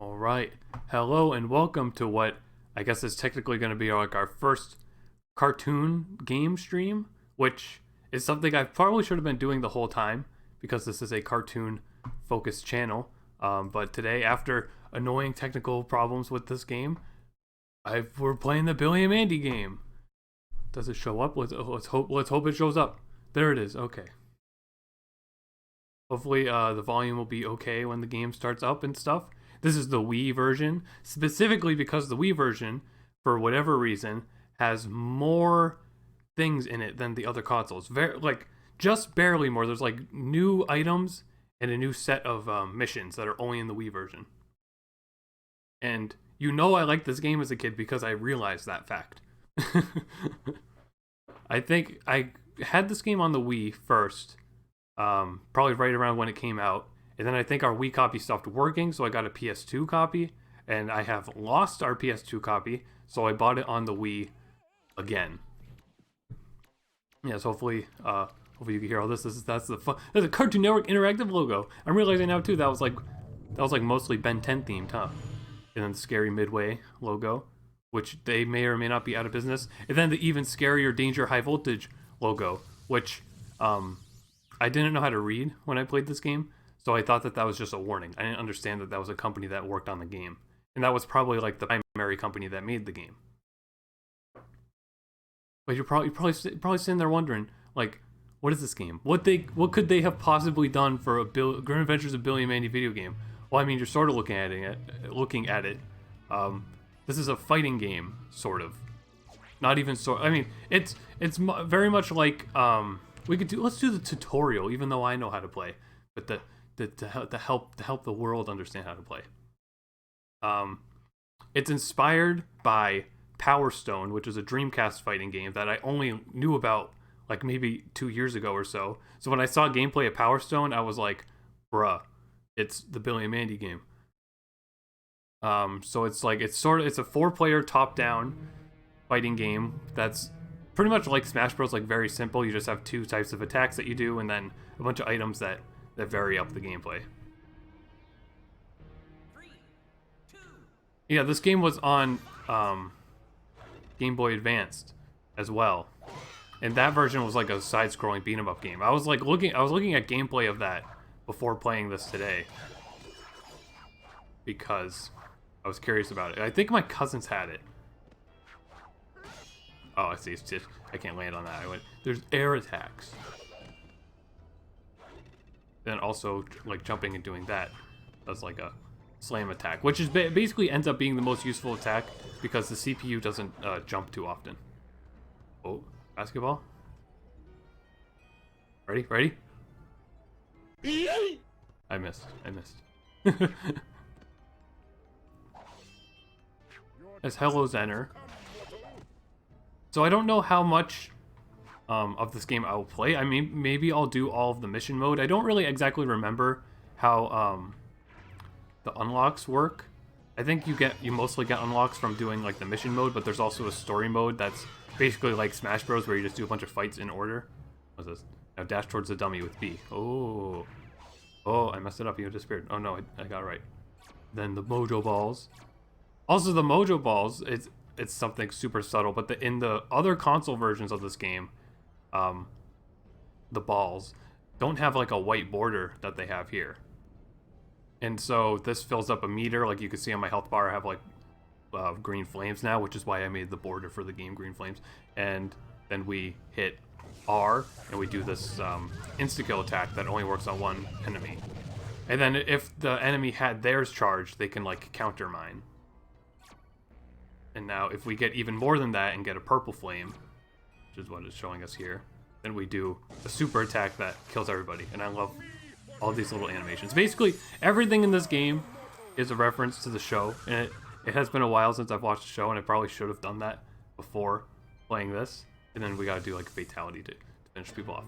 All right. Hello and welcome to what I guess is technically going to be like our first cartoon game stream, which is something I probably should have been doing the whole time because this is a cartoon focused channel. But today, after annoying technical problems with this game, we're playing the Billy and Mandy game. Does it show up? Let's hope it shows up. There it is. Okay. Hopefully, the volume will be okay when the game starts up and stuff. This is the Wii version, specifically because the Wii version, for whatever reason, has more things in it than the other consoles. Just barely more. There's like new items and a new set of missions that are only in the Wii version. And you know I liked this game as a kid because I realized that fact. I think I had this game on the Wii first, probably right around when it came out. And then I think our Wii copy stopped working, so I got a PS2 copy. And I have lost our PS2 copy, so I bought it on the Wii again. Yes, hopefully you can hear all this. That's a Cartoon Network Interactive logo. I'm realizing now too that was like mostly Ben 10 themed, huh? And then the Scary Midway logo, which they may or may not be out of business. And then the even scarier Danger High Voltage logo, which I didn't know how to read when I played this game. So I thought that was just a warning. I didn't understand that was a company that worked on the game. And that was probably like the primary company that made the game. But you're probably sitting there wondering, like, what is this game? What could they have possibly done for a Grim Adventures of Billy and Mandy video game? Well, I mean, you're sort of looking at it. This is a fighting game, sort of. Not even sort. I mean, it's very much like let's do the tutorial, even though I know how to play, but to help the world understand how to play. It's inspired by Power Stone, which is a Dreamcast fighting game that I only knew about like maybe 2 years ago or so. So when I saw gameplay of Power Stone, I was like, bruh, it's the Billy and Mandy game. So it's a 4-player top-down fighting game that's pretty much like Smash Bros. Like very simple. You just have 2 types of attacks that you do, and then a bunch of items that vary up the gameplay. 3, 2. Yeah, this game was on Game Boy Advanced as well, and that version was like a side-scrolling beat-em-up game. I was looking at gameplay of that before playing this today because I was curious about it. I think my cousins had it. Oh, I see. I can't land on that. There's air attacks. Then also, like, jumping and doing that does like a slam attack, which is basically ends up being the most useful attack because the CPU doesn't jump too often. Oh, basketball. Ready? I missed. As Hello Zenner. So I don't know how much of this game I will play. I mean, maybe I'll do all of the mission mode. I don't really exactly remember how the unlocks work. I think you mostly get unlocks from doing like the mission mode, but there's also a story mode that's basically like Smash Bros, where you just do a bunch of fights in order. What's this? Now dash towards the dummy with B. Oh, I messed it up. You disappeared. Oh no, I got it right. Then the Mojo Balls. Also, the Mojo Balls, it's something super subtle, but in the other console versions of this game, the balls don't have like a white border that they have here. And so this fills up a meter, like you can see on my health bar. I have like green flames now, which is why I made the border for the game green flames. And then we hit R, and we do this insta-kill attack that only works on one enemy. And then if the enemy had theirs charged, they can like counter mine. And now if we get even more than that and get a purple flame, which is what it's showing us here, then we do a super attack that kills everybody. And I love all these little animations. Basically, everything in this game is a reference to the show. And it has been a while since I've watched the show, and I probably should have done that before playing this. And then we gotta do like a fatality to finish people off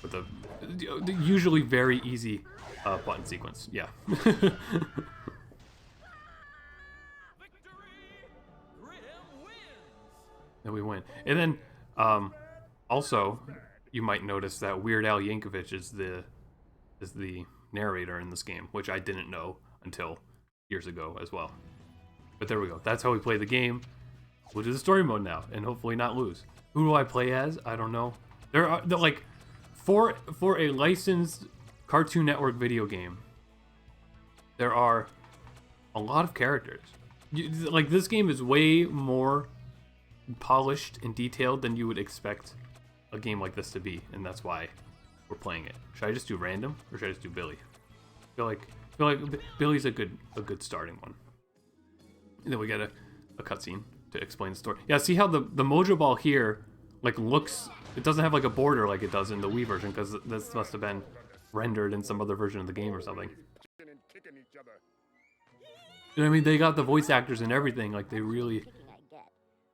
with the usually very easy button sequence. Yeah. Then we win. And then also you might notice that Weird Al Yankovic is the narrator in this game, which I didn't know until years ago as well. But there we go. That's how we play the game. We'll do the story mode now, and hopefully not lose. Who do I play as? I don't know. There are like for a licensed Cartoon Network video game, there are a lot of characters. Like this game is way more polished and detailed than you would expect a game like this to be, and that's why we're playing it. Should I just do random or should I just do Billy? I feel like Billy's a good starting one. And then we get a cutscene to explain the story. Yeah, see how the Mojo Ball here like looks, it doesn't have like a border like it does in the Wii version, because this must have been rendered in some other version of the game or something. You know what I mean? They got the voice actors and everything. Like they really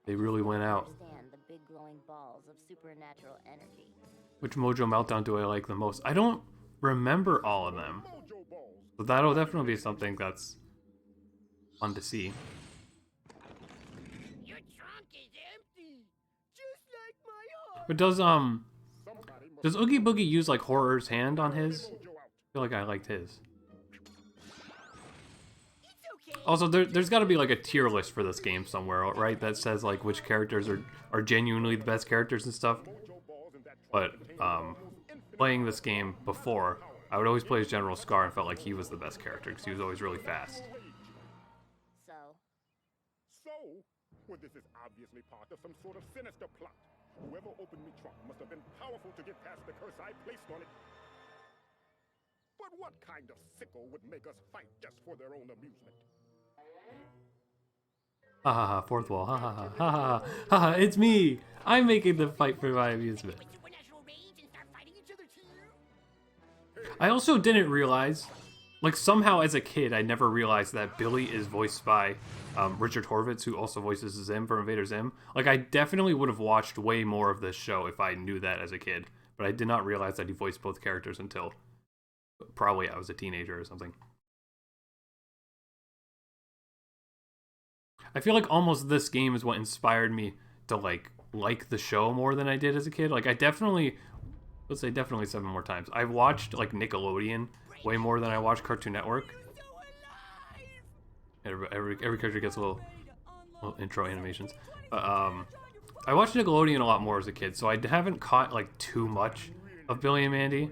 went out. Which Mojo Meltdown do I like the most? I don't remember all of them, but that'll definitely be something that's fun to see. Your trunk is empty, just like my heart. But does Oogie Boogie use like Horror's hand on his? I feel like I liked his. Also, there's got to be like a tier list for this game somewhere, right? That says like which characters are genuinely the best characters and stuff. But playing this game before, I would always play as General Scar and felt like he was the best character because he was always really fast. So, well, this is obviously part of some sort of sinister plot. Whoever opened me trunk must have been powerful to get past the curse I placed on it. But what kind of sicko would make us fight just for their own amusement? Ha ha ha, fourth wall, ha ha ha, ha ha ha ha, it's me! I'm making the fight for my amusement. I also didn't realize, like somehow as a kid, I never realized that Billy is voiced by Richard Horvitz, who also voices Zim from Invader Zim. Like I definitely would have watched way more of this show if I knew that as a kid, but I did not realize that he voiced both characters until probably I was a teenager or something. I feel like almost this game is what inspired me to like the show more than I did as a kid. Like I definitely, let's say definitely 7 more times. I've watched like Nickelodeon way more than I watched Cartoon Network. Every character gets a little intro animations. I watched Nickelodeon a lot more as a kid, so I haven't caught like too much of Billy and Mandy.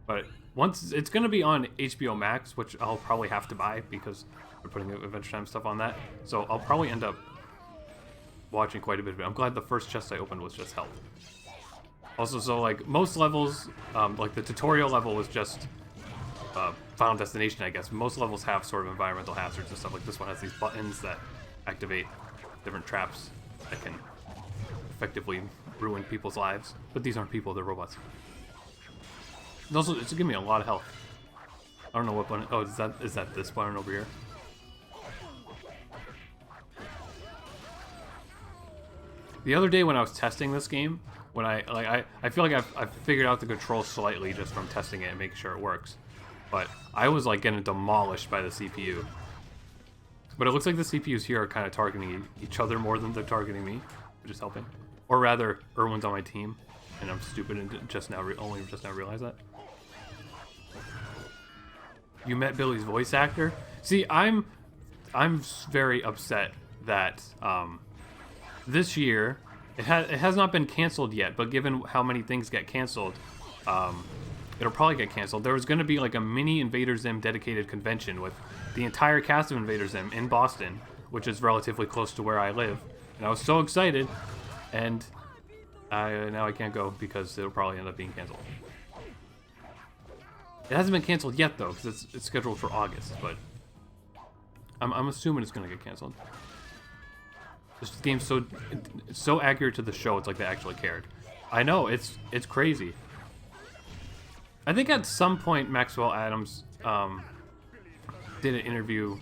But once it's gonna be on HBO Max, which I'll probably have to buy because we're putting Adventure Time stuff on that. So I'll probably end up watching quite a bit of it. I'm glad the first chest I opened was just health. Also, so like most levels, like the tutorial level was just Final Destination, I guess. Most levels have sort of environmental hazards and stuff. Like this one has these buttons that activate different traps that can effectively ruin people's lives. But these aren't people, they're robots. And also, it's giving me a lot of health. I don't know what button. Oh, is that this button over here? The other day when I was testing this game, when I feel like I've figured out the controls slightly just from testing it and making sure it works. But I was like getting demolished by the CPU. But it looks like the CPUs here are kind of targeting each other more than they're targeting me, which is helping. Or rather, Erwin's on my team, and I'm stupid and only just now realized that. You met Billy's voice actor? See, I'm very upset that this year it has not been canceled yet, but given how many things get canceled, it'll probably get canceled. There was going to be like a mini Invader Zim dedicated convention with the entire cast of Invader Zim in Boston, which is relatively close to where I live, and I was so excited, and now I can't go because it'll probably end up being canceled. It hasn't been canceled yet though, because it's scheduled for August, but I'm assuming it's going to get canceled. This game's so accurate to the show, it's like they actually cared. I know, it's crazy. I think at some point Maxwell Adams did an interview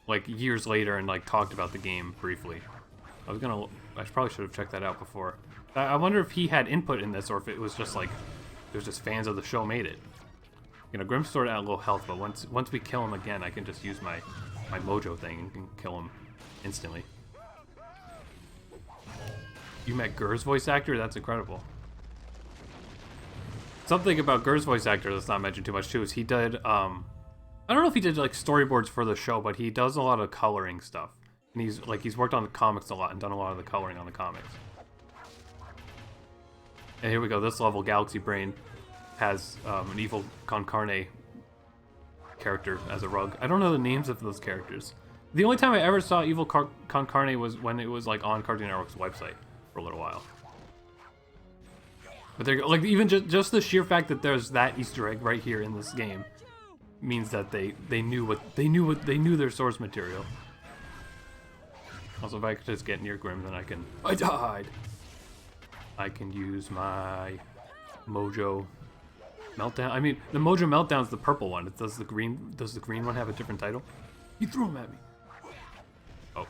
like years later and like talked about the game briefly. I probably should have checked that out before. I wonder if he had input in this or if it was just like it was just fans of the show made it. You know, Grim's stored at low health, but once we kill him again, I can just use my mojo thing and can kill him instantly. You met Gur's voice actor? That's incredible. Something about Gur's voice actor that's not mentioned too much too is he did I don't know if he did like storyboards for the show, but he does a lot of coloring stuff. And he's worked on the comics a lot and done a lot of the coloring on the comics. And here we go. This level, Galaxy Brain, has an evil Con Carne character as a rug. I don't know the names of those characters. The only time I ever saw evil Con Carne was when it was like on Cartoon Network's website for a little while. But they're like even just the sheer fact that there's that Easter egg right here in this game means that they knew their source material. Also, if I could just get near Grim, then I died. I can use my Mojo Meltdown. I mean, the Mojo Meltdown's the purple one. Does the green one have a different title? He threw him at me. Oh,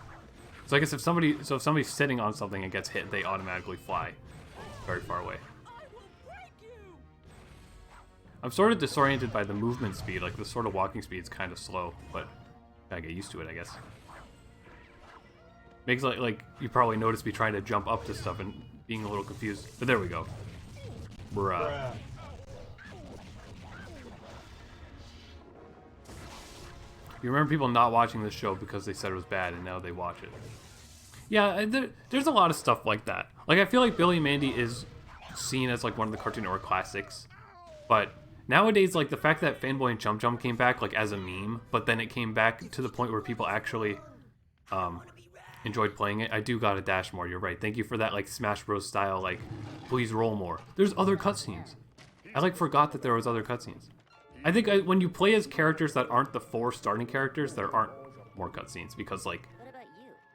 so I guess if somebody's sitting on something and gets hit, they automatically fly very far away. I'm sort of disoriented by the movement speed. Like the sort of walking speed's kind of slow, but I get used to it, I guess. Makes like you probably noticed me trying to jump up to stuff and being a little confused. But there we go. Bruh. You remember people not watching this show because they said it was bad, and now they watch it. Yeah, there's a lot of stuff like that. Like I feel like Billy and Mandy is seen as like one of the Cartoon Network classics, but nowadays, like the fact that Fanboy and Chum Chum came back like as a meme, but then it came back to the point where people actually enjoyed playing it. I do gotta dash more. You're right. Thank you for that, like Smash Bros. Style. Like, please roll more. There's other cutscenes. I like forgot that there was other cutscenes. I think when you play as characters that aren't the 4 starting characters, there aren't more cutscenes because like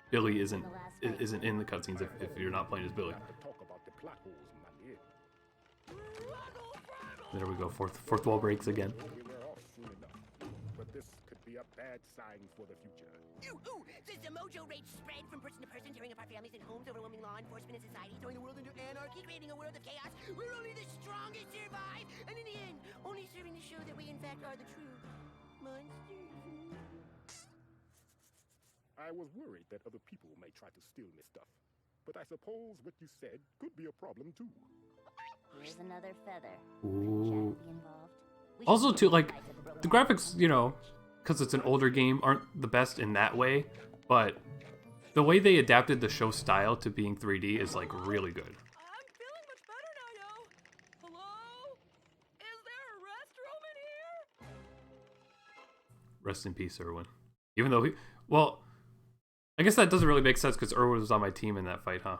Billy isn't in the cutscenes if you're not playing as Billy. There we go. Fourth wall breaks again. But this could be a bad sign for the future. Ooh, does the mojo rage spread from person to person, tearing apart families and homes, overwhelming law enforcement and society, throwing the world into anarchy, creating a world of chaos where only the strongest survive, and in the end, only serving to show that we in fact are the true monsters? I was worried that other people may try to steal my stuff, but I suppose what you said could be a problem too. Here's another feather. Ooh. Be involved. Also, too, like the graphics, you know, because it's an older game, aren't the best in that way, but the way they adapted the show style to being 3D is like really good. I'm feeling much better now, yo. Hello? Is there a restroom in here? Rest in peace, Irwin. Even though well, I guess that doesn't really make sense because Irwin was on my team in that fight, huh?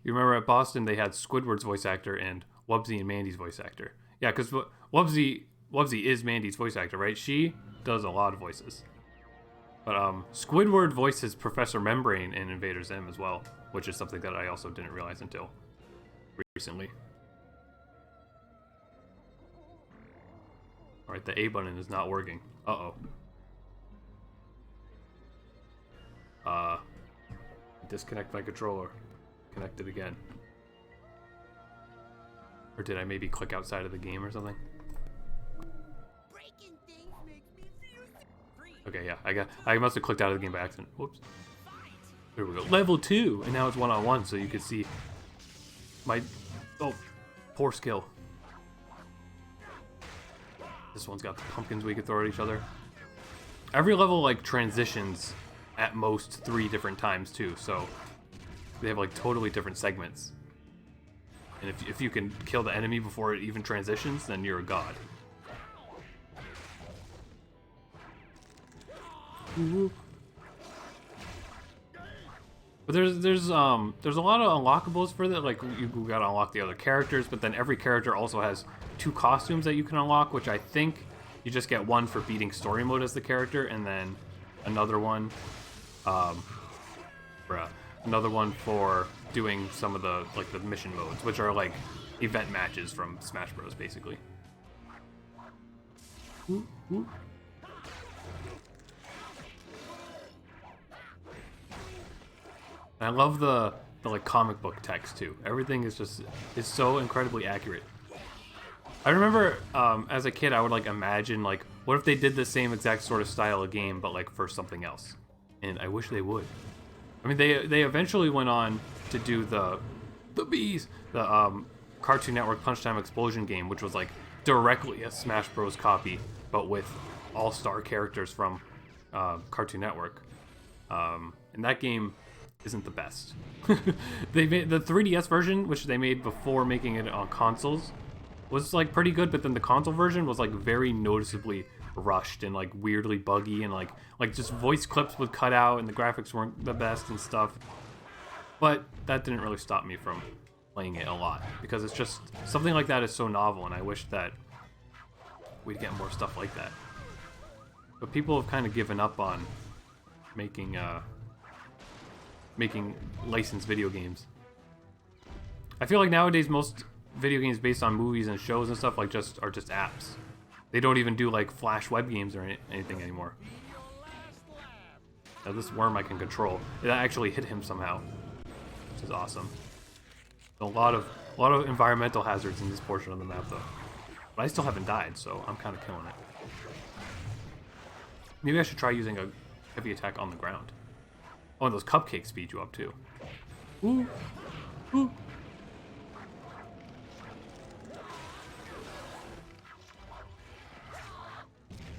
You remember at Boston they had Squidward's voice actor and Wubsy and Mandy's voice actor. Yeah, because Wubsy is Mandy's voice actor, right? She does a lot of voices. But Squidward voices Professor Membrane in Invader Zim as well, which is something that I also didn't realize until recently. Alright, the A button is not working. Uh-oh. Disconnect my controller. Connect it again. Or did I maybe click outside of the game or something? Breaking things makes me feel free. Okay, yeah, I must have clicked out of the game by accident. Whoops. There we go. Level 2, and now it's 1-on-1, so you can see my poor skill. This one's got the pumpkins we could throw at each other. Every level like transitions at most 3 different times too, so they have like totally different segments. And if you can kill the enemy before it even transitions, then you're a god. But there's a lot of unlockables for that. Like you gotta unlock the other characters, but then every character also has 2 costumes that you can unlock, which I think you just get one for beating story mode as the character, and then another one, another one for doing some of the like the mission modes, which are like event matches from Smash Bros. Basically. Ooh, ooh. And I love the like comic book text too. Everything is so incredibly accurate. I remember as a kid I would like imagine like what if they did the same exact sort of style of game but like for something else. And I wish they would. I mean they eventually went on to do the bees, the Cartoon Network Punch Time Explosion game, which was like directly a Smash Bros. Copy, but with all-star characters from Cartoon Network. And that game isn't the best. They made the 3DS version, which they made before making it on consoles, was like pretty good, but then the console version was like very noticeably rushed and like weirdly buggy, and like just voice clips would cut out and the graphics weren't the best and stuff. But that didn't really stop me from playing it a lot, because it's just something like that is so novel, and I wish that we'd get more stuff like that. But people have kind of given up on making licensed video games. I feel like nowadays most video games based on movies and shows and stuff like are just apps. They don't even do like Flash web games or anything anymore. Now this worm I can control. It actually hit him somehow, which is awesome. A lot of environmental hazards in this portion of the map though. But I still haven't died, so I'm kind of killing it. Maybe I should try using a heavy attack on the ground. Oh, and those cupcakes speed you up too. Ooh. Ooh.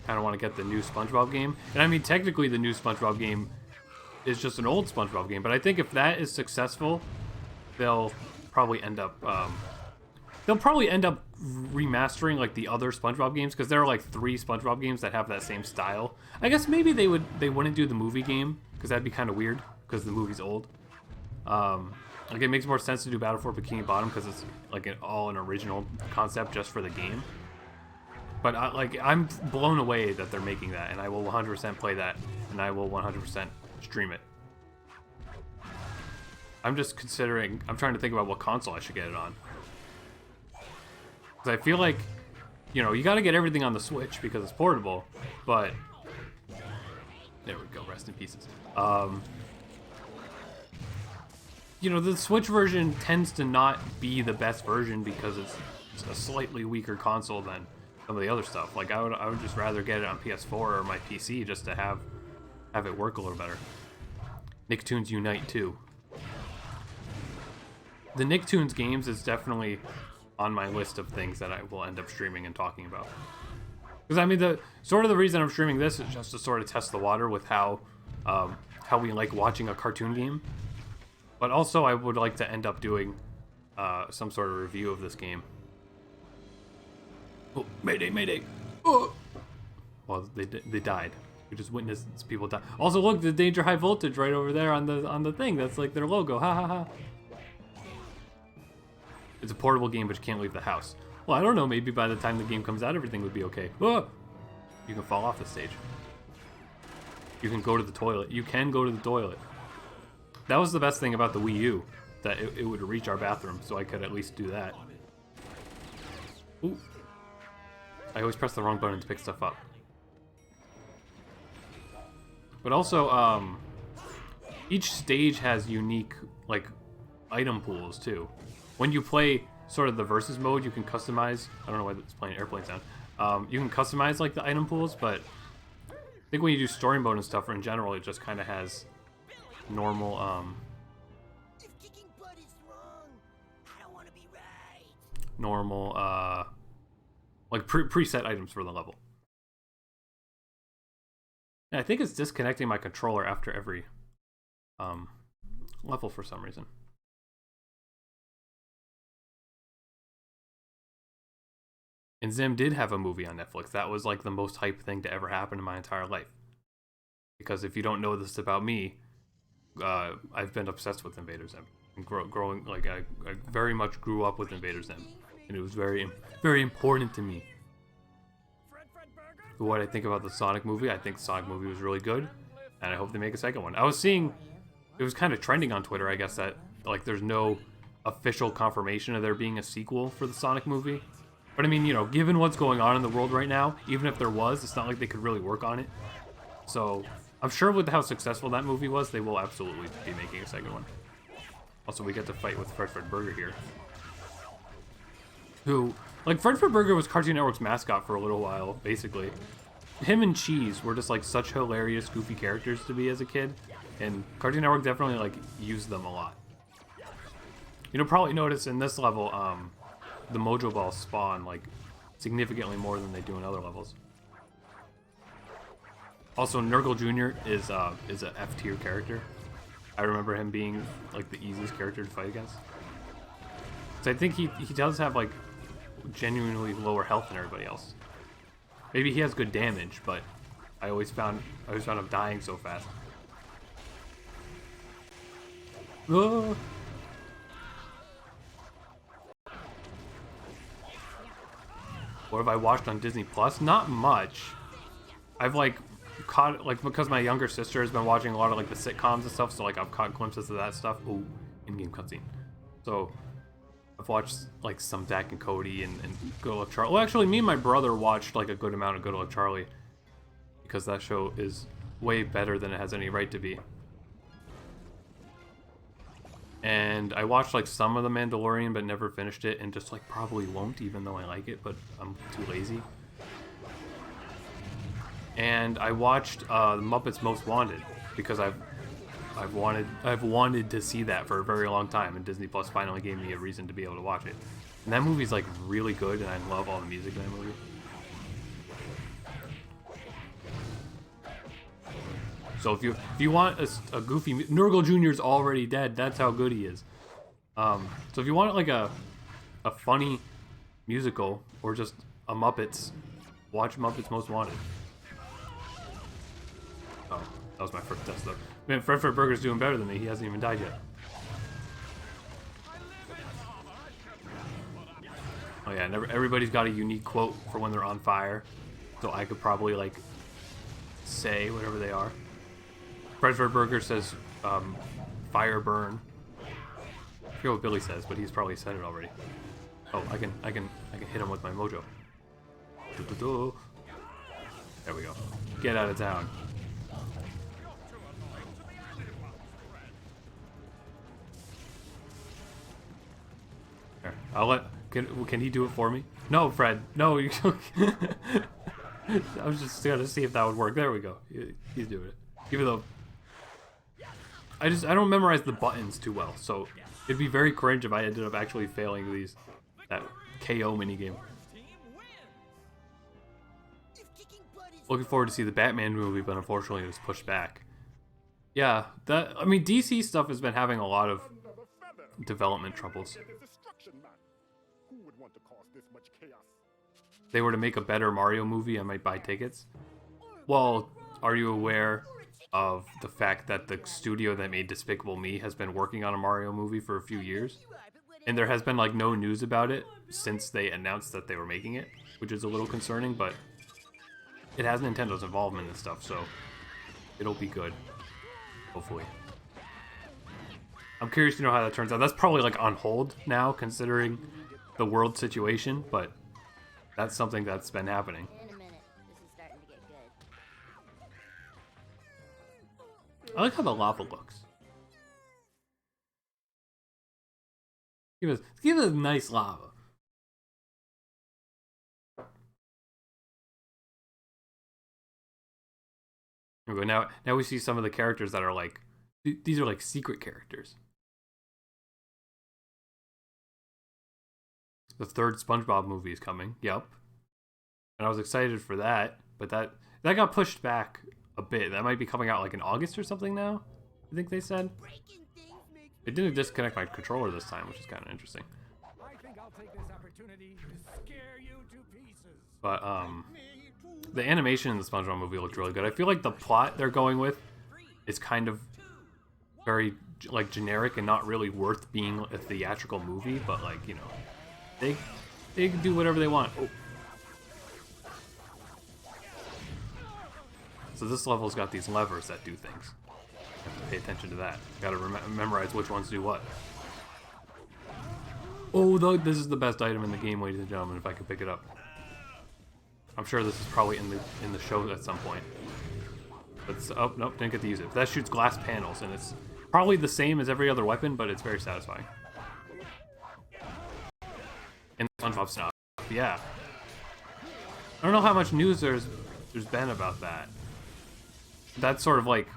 Kind of want to get the new SpongeBob game. And I mean, technically the new SpongeBob game is just an old SpongeBob game, but I think if that is successful, they'll probably end up remastering like the other SpongeBob games, because there are like 3 SpongeBob games that have that same style. I guess maybe they wouldn't do the movie game, because that'd be kind of weird, because the movie's old. Like it makes more sense to do Battle for Bikini Bottom because it's like an original concept just for the game. But I'm blown away that they're making that, and I will 100% play that, and I will 100% stream it. I'm trying to think about what console I should get it on. Because I feel like, you know, you got to get everything on the Switch because it's portable, but there we go, rest in pieces. You know, the Switch version tends to not be the best version because it's a slightly weaker console than some of the other stuff. Like I would just rather get it on PS4 or my PC just to have it work a little better. Nicktoons Unite 2. The Nicktoons games is definitely on my list of things that I will end up streaming and talking about. Because I mean, the reason I'm streaming this is just to sort of test the water with how we like watching a cartoon game. But also I would like to end up doing some sort of review of this game. Oh, mayday, mayday. Oh. Well, they died. We just witnessed people die. Also, look, the Danger High Voltage right over there on the thing. That's like their logo. Ha ha ha. It's a portable game, but you can't leave the house. Well, I don't know. Maybe by the time the game comes out, everything would be okay. Oh! You can fall off the stage. You can go to the toilet. You can go to the toilet. That was the best thing about the Wii U, that it would reach our bathroom, so I could at least do that. Ooh. I always press the wrong button to pick stuff up. But also, each stage has unique, like, item pools, too. When you play sort of the versus mode, you can customize... I don't know why it's playing airplane sound. You can customize, like, the item pools, but I think when you do story mode and stuff, or in general, it just kind of has normal, If kicking butt is wrong, I don't want to be right. normal, like, preset items for the level. And I think it's disconnecting my controller after every, level for some reason. And Zim did have a movie on Netflix. That was like the most hype thing to ever happen in my entire life. Because if you don't know this about me, I've been obsessed with Invader Zim. And growing, like, I very much grew up with Invader Zim. And it was very, very important to me. What I think about the Sonic movie, I think the Sonic movie was really good. And I hope they make a second one. I was seeing, it was kind of trending on Twitter, I guess, that like there's no official confirmation of there being a sequel for the Sonic movie. But I mean, you know, given what's going on in the world right now, even if there was, it's not like they could really work on it. So I'm sure with how successful that movie was, they will absolutely be making a second one. Also, we get to fight with Fred Burger here. Who, like, Fred Burger was Cartoon Network's mascot for a little while, basically. Him and Cheese were just, like, such hilarious, goofy characters to be as a kid. And Cartoon Network definitely, like, used them a lot. You'll probably notice in this level, the Mojo Balls spawn like significantly more than they do in other levels. Also, Nurgle Jr. is a F tier character. I remember him being like the easiest character to fight against. So I think he does have like genuinely lower health than everybody else. Maybe he has good damage, but I always found him dying so fast. Oh. What have I watched on Disney Plus? Not much. I've like caught like because my younger sister has been watching a lot of like the sitcoms and stuff, so like I've caught glimpses of that stuff. Ooh, in-game cutscene. So I've watched like some Dak and Cody and Good Luck Charlie. Well, actually, me and my brother watched like a good amount of Good Luck Charlie because that show is way better than it has any right to be. And I watched like some of The Mandalorian, but never finished it, and just like probably won't, even though I like it, but I'm too lazy. And I watched The Muppets Most Wanted because I've wanted to see that for a very long time, and Disney Plus finally gave me a reason to be able to watch it. And that movie's like really good, and I love all the music in that movie. So if you want a goofy, Nurgle Jr.'s already dead. That's how good he is. So if you want like a funny musical or just a Muppets, watch Muppets Most Wanted. Oh, that was my first test though. Man, Fred Burger's doing better than me. He hasn't even died yet. Oh yeah, everybody's got a unique quote for when they're on fire, so I could probably like say whatever they are. Fred Burger says, "Fire burn." I forget what Billy says, but he's probably said it already. Oh, I can hit him with my mojo. There we go. Get out of town. There, I'll let. Can he do it for me? No, Fred. No, you. I was just gonna see if that would work. There we go. He's doing it. Even though I don't memorize the buttons too well, so it'd be very cringe if I ended up actually failing that KO minigame. Looking forward to see the Batman movie, but unfortunately it was pushed back. Yeah, I mean DC stuff has been having a lot of development troubles. Who would want to cause this much chaos? If they were to make a better Mario movie, I might buy tickets. Well, are you aware of the fact that the studio that made Despicable Me has been working on a Mario movie for a few years? And there has been like no news about it since they announced that they were making it, which is a little concerning, but it has Nintendo's involvement and stuff, so it'll be good, hopefully. I'm curious to know how that turns out. That's probably like on hold now, considering the world situation, but that's something that's been happening. In a minute. This is starting to get good. I like how the lava looks. Give us a nice lava. Here we go. Now we see some of the characters that are like, these are like secret characters. The third SpongeBob movie is coming. Yep. And I was excited for that, but that got pushed back a bit. That might be coming out like in August or something now, I think they said. It didn't disconnect my controller this time, which is kind of interesting. I think I'll take this opportunity to scare you to pieces. But the animation in the SpongeBob movie looked really good. I feel like the plot they're going with is kind of very like generic and not really worth being a theatrical movie, but like, you know, they can do whatever they want. Oh. So this level's got these levers that do things. You have to pay attention to that. You gotta memorize which ones do what. Oh, this is the best item in the game, ladies and gentlemen, if I can pick it up. I'm sure this is probably in the show at some point. But oh, nope, didn't get to use it. That shoots glass panels, and it's probably the same as every other weapon, but it's very satisfying. And SpongeBob stuff, yeah. I don't know how much news there's been about that. That's sort of like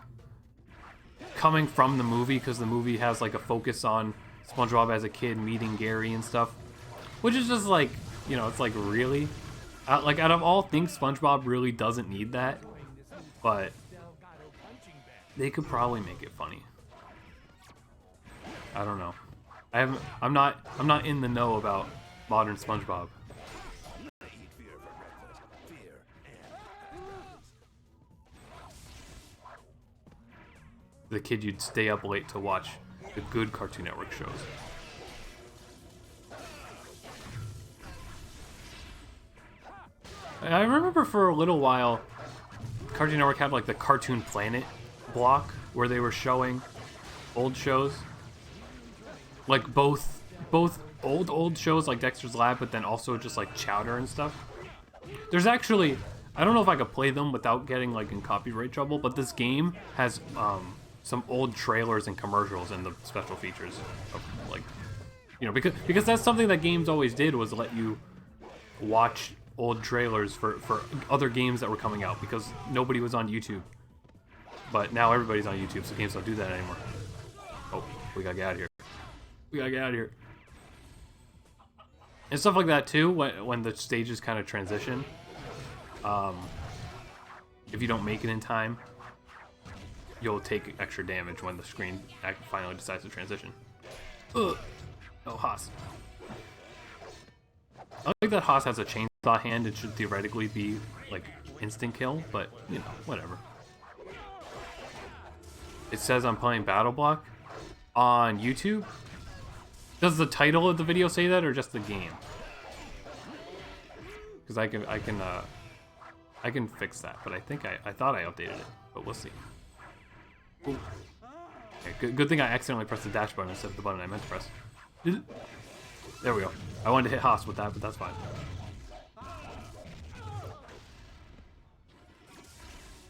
coming from the movie, because the movie has like a focus on SpongeBob as a kid meeting Gary and stuff. which is just like, you know, it's like really, like out of all things, SpongeBob really doesn't need that, but they could probably make it funny. I don't know. I'm not in the know about modern SpongeBob. The kid you'd stay up late to watch the good Cartoon Network shows. I remember for a little while, Cartoon Network had like the Cartoon Planet block where they were showing old shows, like both old shows like Dexter's Lab, but then also just like Chowder and stuff. There's actually, I don't know if I could play them without getting like in copyright trouble, but this game has some old trailers and commercials in the special features of, like, you know, because that's something that games always did, was let you watch old trailers for other games that were coming out, because nobody was on YouTube. But now everybody's on YouTube, so games don't do that anymore. Oh, we gotta get out of here. We gotta get out of here. And stuff like that too, when the stages kind of transition. If you don't make it in time, you'll take extra damage when the screen finally decides to transition. Ugh. Oh, Haas. I like that Haas has a chainsaw hand. It should theoretically be like instant kill, but you know, whatever. It says I'm playing Battle Block on YouTube. Does the title of the video say that, or just the game? Because I can fix that, but I think I thought I updated it, but we'll see. Ooh. Okay, good thing I accidentally pressed the dash button instead of the button I meant to press. There we go. I wanted to hit Haas with that, but that's fine.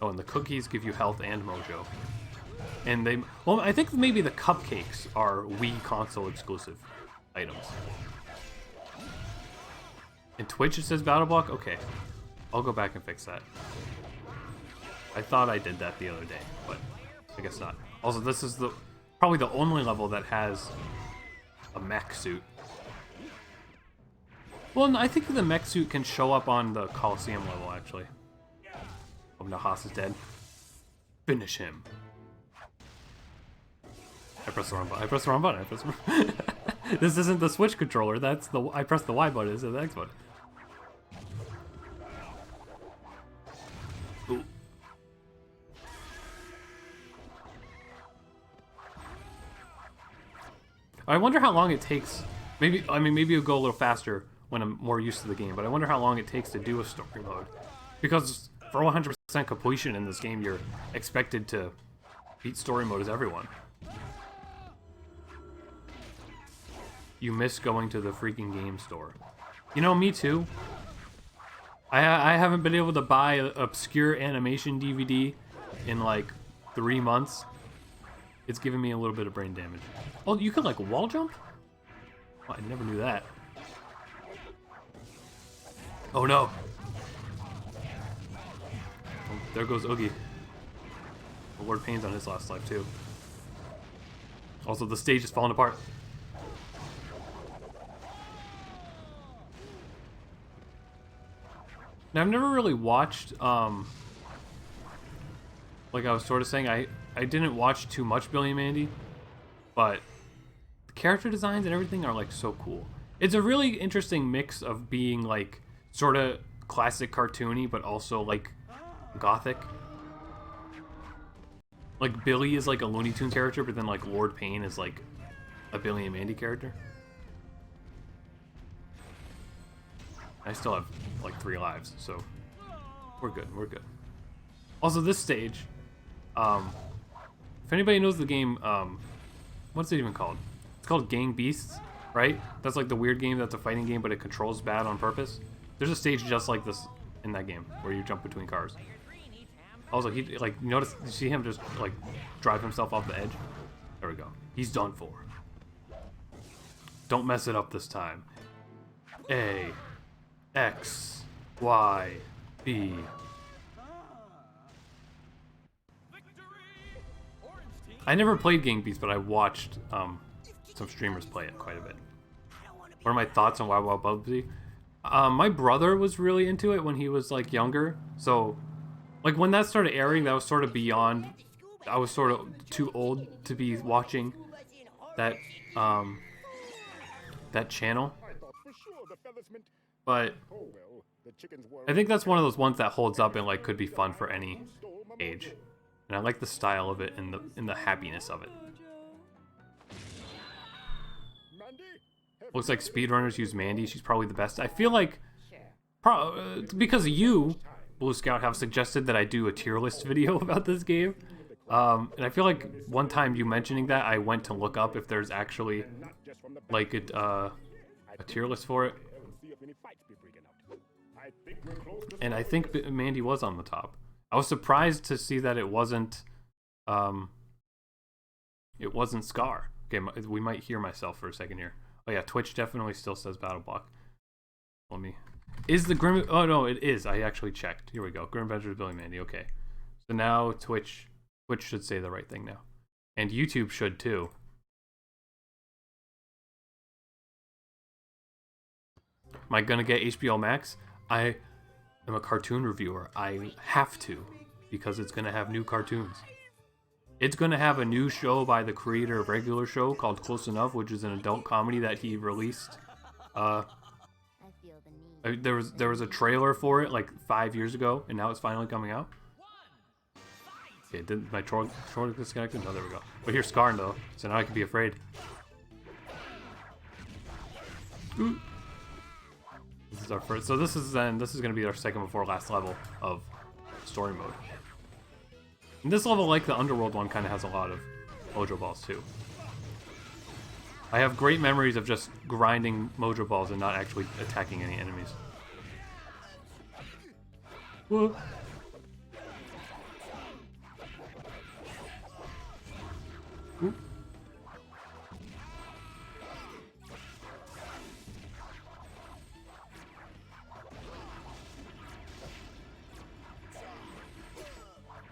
Oh, and the cookies give you health and mojo. And they, well, I think maybe the cupcakes are Wii console exclusive items. In Twitch it says Battle Block? Okay. I'll go back and fix that. I thought I did that the other day, but I guess not. Also, this is probably the only level that has a mech suit. Well, I think the mech suit can show up on the Coliseum level, actually. Oh, no, Haas is dead. Finish him. I pressed the wrong button. I pressed the wrong button. I pressed the wrong... This isn't the Switch controller. That's the... I pressed the Y button instead of the X button. Ooh. I wonder how long it takes. Maybe it'll go a little faster when I'm more used to the game, but I wonder how long it takes to do a story mode. Because for 100% completion in this game, you're expected to beat story mode as everyone. You miss going to the freaking game store. You know, me too. I haven't been able to buy an obscure animation DVD in like 3 months. It's giving me a little bit of brain damage. Oh, you could like wall jump? Oh, I never knew that. Oh no. Oh, there goes Oogie. Lord Payne's on his last life too. Also, the stage is falling apart. Now, I've never really watched, like I was sort of saying, I didn't watch too much Billy and Mandy, but the character designs and everything are like so cool. It's a really interesting mix of being like sort of classic cartoony, but also like gothic. Like Billy is like a Looney Tunes character, but then like Lord Payne is like a Billy and Mandy character. I still have like 3 lives, so we're good, we're good. Also, this stage, if anybody knows the game, what's it even called? It's called Gang Beasts, right? That's like the weird game that's a fighting game, but it controls bad on purpose. There's a stage just like this in that game, where you jump between cars. Also, he, like, you see him just, like, drive himself off the edge? There we go. He's done for. Don't mess it up this time. A, X, Y, B. I never played Gang Beasts, but I watched some streamers play it quite a bit. I don't want to be What are my thoughts on Wild Wild Bubsy? My brother was really into it when he was like younger. So, like when that started airing, that was sort of beyond. I was sort of too old to be watching that that channel. I thought for sure the fellas meant. But Oh well, the chickens were. I think that's one of those ones that holds up and like could be fun for any age. And I like the style of it and the happiness of it. Mandy, Looks like speedrunners use Mandy. She's probably the best. I feel like Sure. because you, Blue Scout, have suggested that I do a tier list video about this game. And I feel like one time you mentioning that, I went to look up if there's actually not just from the like a tier list for it. and see if any fights be breaking out. I think we're close to. And I think Mandy was on the top. I was surprised to see that it wasn't Scar. Okay, we might hear myself for a second here. Oh yeah, Twitch definitely still says Battle Block. Let me. Is the Grim? Oh no, it is. I actually checked. Here we go. Grim Adventures Billy Mandy. Okay, so now Twitch should say the right thing now, and YouTube should too. Am I gonna get HBO Max? I am a cartoon reviewer. I have to, because it's gonna have new cartoons. It's gonna have a new show by the creator of Regular Show called Close Enough, which is an adult comedy that he released. I feel the need. There was a trailer for it like 5 years ago, and now it's finally coming out. Okay, did my troll disconnected? No, there we go. But here's Scarn though, so now I can be afraid. Ooh. This is our first. So this is gonna be our second before last level of story mode. And this level, like the Underworld one, kind of has a lot of Mojo Balls too. I have great memories of just grinding Mojo Balls and not actually attacking any enemies. Whoa. Ooh.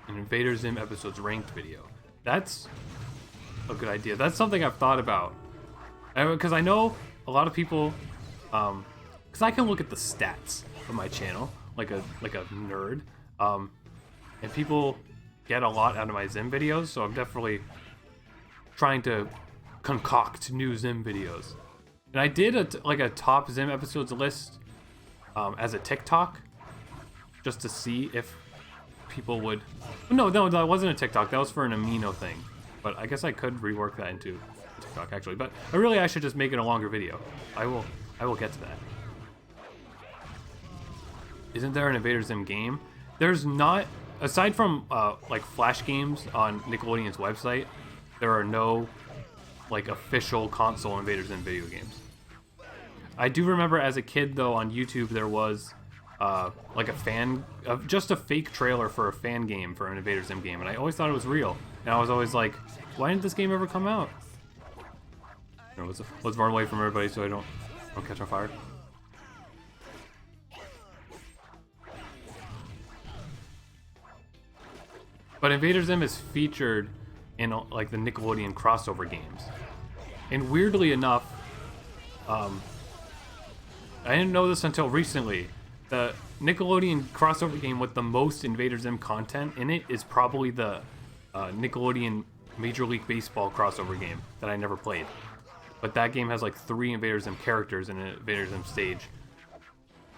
An Invader Zim episodes ranked video. That's a good idea. That's something I've thought about. Because I know a lot of people, because I can look at the stats of my channel like a nerd, and people get a lot out of my Zim videos, so I'm definitely trying to concoct new Zim videos. And I did a top Zim episodes list as a TikTok, just to see if people would. No, that wasn't a TikTok. That was for an amino thing. But I guess I could rework that into TikTok actually. But I should just make it a longer video. I will get to that. Isn't there an Invader Zim game? There's not. Aside from like Flash games on Nickelodeon's website, there are no like official console Invader Zim video games. I do remember as a kid though on YouTube there was like just a fake trailer for a fan game for an Invader Zim game, and I always thought it was real. And I was always like, why didn't this game ever come out? You know, let's run away from everybody so I don't catch on fire. But Invader Zim is featured in like the Nickelodeon crossover games, and weirdly enough, I didn't know this until recently. The Nickelodeon crossover game with the most Invader Zim content in it is probably the Nickelodeon Major League Baseball crossover game that I never played. But that game has like 3 Invader Zim characters in an Invader Zim stage,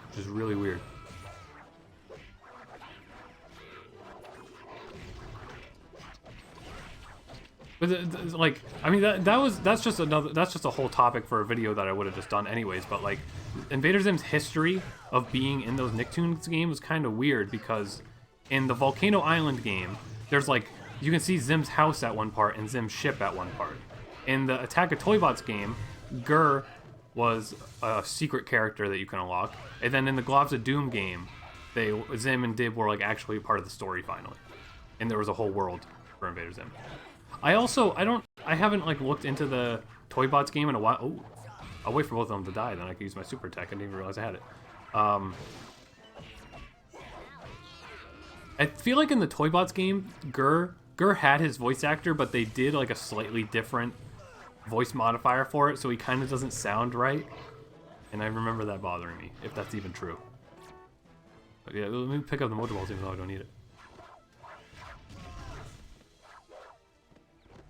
which is really weird. But like, I mean, that's just a whole topic for a video that I would have just done anyways. But like, Invader Zim's history of being in those Nicktoons games was kind of weird, because in the Volcano Island game, there's like, you can see Zim's house at one part and Zim's ship at one part. In the Attack of Toybots game, Gur was a secret character that you can unlock, and then in the Globs of Doom game, Zim and Dib were like actually part of the story finally, and there was a whole world for Invader Zim. I haven't like looked into the Toybots game in a while. Oh, I'll wait for both of them to die, then I can use my super attack. I didn't even realize I had it. I feel like in the Toybots game, Gur had his voice actor, but they did like a slightly different voice modifier for it, so he kind of doesn't sound right. and I remember that bothering me, if that's even true. But yeah, let me pick up the Mojo Balls even though I don't need it.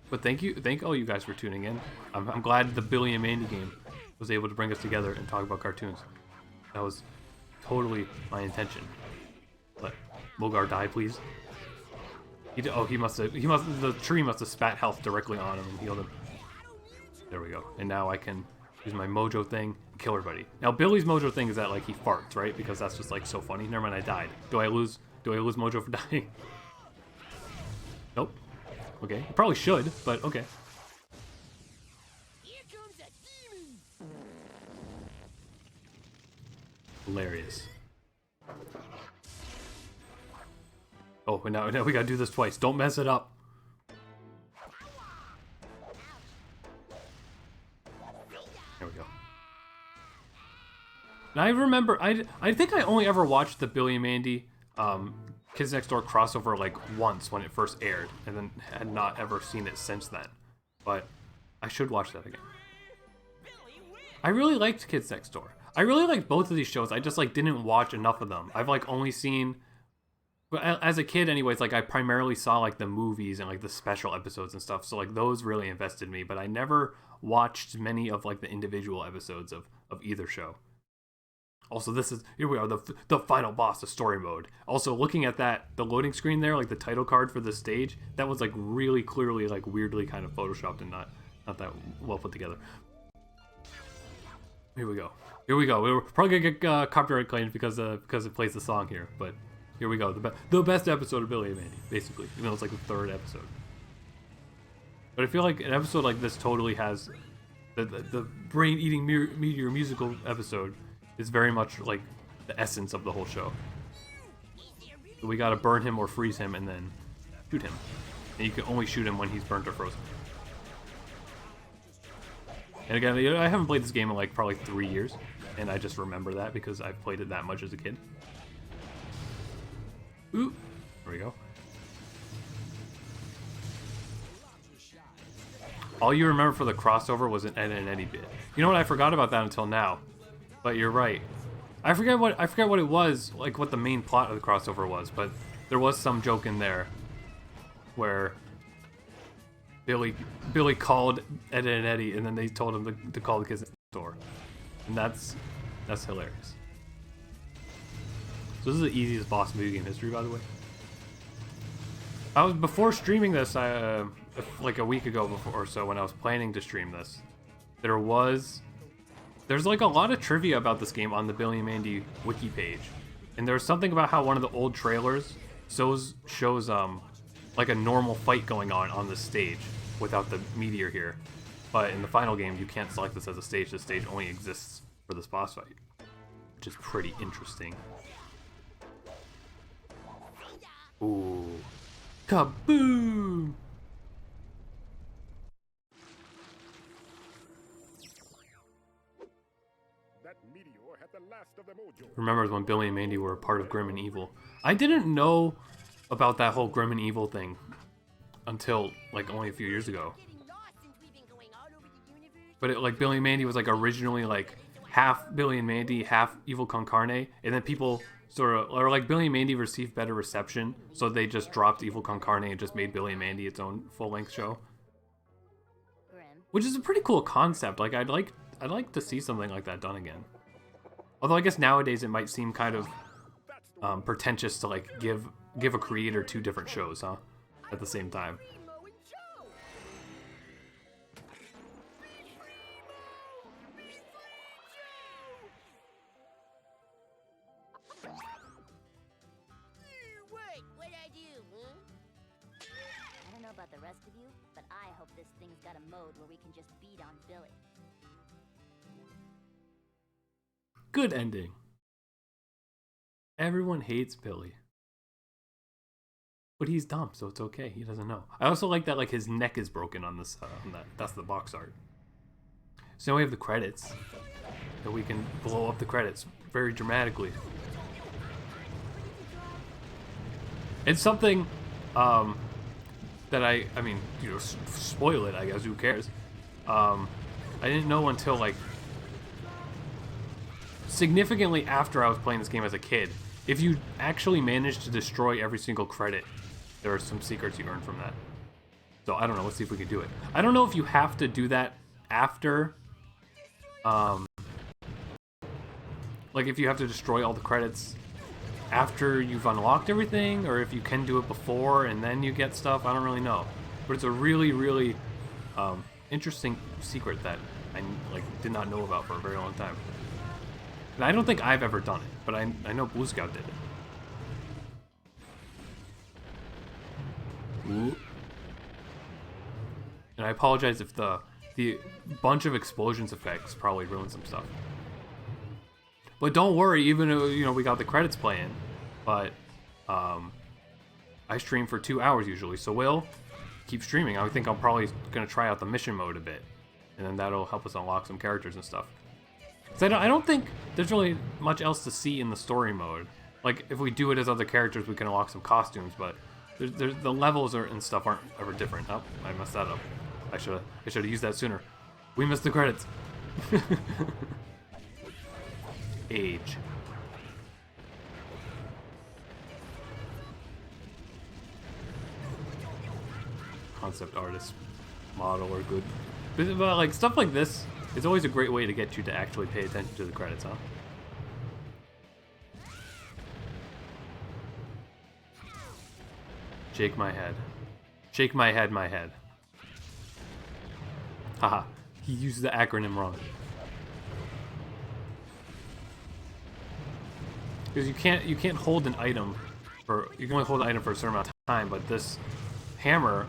But thank all you guys for tuning in. I'm glad the Billy and Mandy game was able to bring us together and talk about cartoons. That was totally my intention. But Mulgar, die, please. The tree must have spat health directly on him and healed him. There we go. And now I can use my Mojo thing and kill everybody. Now Billy's Mojo thing is that like he farts, right? Because that's just like so funny. Never mind, I died. Do I lose Mojo for dying? Nope. Okay. I probably should, but okay. Here comes a demon. Hilarious. Oh, and now we gotta do this twice. Don't mess it up. There we go. And I remember, I think I only ever watched the Billy and Mandy Kids Next Door crossover like once when it first aired, and then had not ever seen it since then. But I should watch that again. I really liked Kids Next Door. I really liked both of these shows. I just like didn't watch enough of them. I've like only seen, but as a kid anyways, like I primarily saw like the movies and like the special episodes and stuff. So like those really invested me, but I never watched many of like the individual episodes of either show. Also, here we are, the final boss of story mode. Also, looking at that, the loading screen there, like the title card for the stage, that was like really clearly like weirdly kind of photoshopped and not that well put together. Here we go. We're probably gonna get copyright claimed because it plays the song here, but here we go. The best episode of Billy and Mandy, basically, even though it's like the third episode. But I feel like an episode like this totally has the brain-eating meteor musical episode is very much like the essence of the whole show. So we gotta burn him or freeze him and then shoot him. And you can only shoot him when he's burnt or frozen. And again, I haven't played this game in like probably 3 years, and I just remember that because I've played it that much as a kid. Ooh, there we go. All you remember for the crossover was an Ed and Eddie bit. You know what? I forgot about that until now. But you're right. I forget what it was, like what the main plot of the crossover was, but there was some joke in there where Billy called Ed and Eddie, and then they told him to call the kids next door, and that's hilarious. So this is the easiest boss in video game history, by the way. Before streaming this, like a week ago or so, when I was planning to stream this, there's like a lot of trivia about this game on the Billy and Mandy wiki page, and there's something about how one of the old trailers shows like a normal fight going on the stage without the meteor here, but in the final game you can't select this as a stage. The stage only exists for this boss fight, which is pretty interesting. Ooh, kaboom! Remember when Billy and Mandy were a part of Grim and Evil? I didn't know about that whole Grim and Evil thing until like only a few years ago. But like Billy and Mandy was like originally like half Billy and Mandy, half Evil Con Carne, and then people or like Billy and Mandy received better reception, so they just dropped Evil Con Carne and just made Billy and Mandy its own full-length show. Which is a pretty cool concept. Like I'd like to see something like that done again. Although I guess nowadays it might seem kind of pretentious to like give a creator two different shows, huh? At the same time. What'd I do, huh? I don't know about the rest of you, but I hope this thing's got a mode where we can just beat on Billy. Good ending. Everyone hates Billy. But he's dumb, so it's okay. He doesn't know. I also like that like his neck is broken on this on that. That's the box art. So now we have the credits. So we can blow up the credits very dramatically. It's something that I mean, you know, spoil it, I guess, who cares? I didn't know until like significantly after I was playing this game as a kid. If you actually manage to destroy every single credit, there are some secrets you earn from that. So I don't know, let's see if we can do it. I don't know if you have to do that after, like if you have to destroy all the credits after you've unlocked everything, or if you can do it before and then you get stuff. I don't really know. But it's a really, really interesting secret that I did not know about for a very long time. And I don't think I've ever done it, but I know Blue Scout did it. Ooh. And I apologize if the bunch of explosions effects probably ruined some stuff. But don't worry, even though, you know, we got the credits playing, but I stream for 2 hours usually, so we'll keep streaming. I think I'm probably gonna try out the mission mode a bit, and then that'll help us unlock some characters and stuff. So I don't think there's really much else to see in the story mode. Like if we do it as other characters, we can unlock some costumes, but the levels and stuff aren't ever different. Oh, I messed that up. I should have used that sooner. We missed the credits. Age. Concept artist, model, or good. But like stuff like this is always a great way to get you to actually pay attention to the credits, huh? Shake my head. Shake my head, my head. Haha, he used the acronym wrong. Because you can't hold an item for, you can only hold an item for a certain amount of time, but this hammer,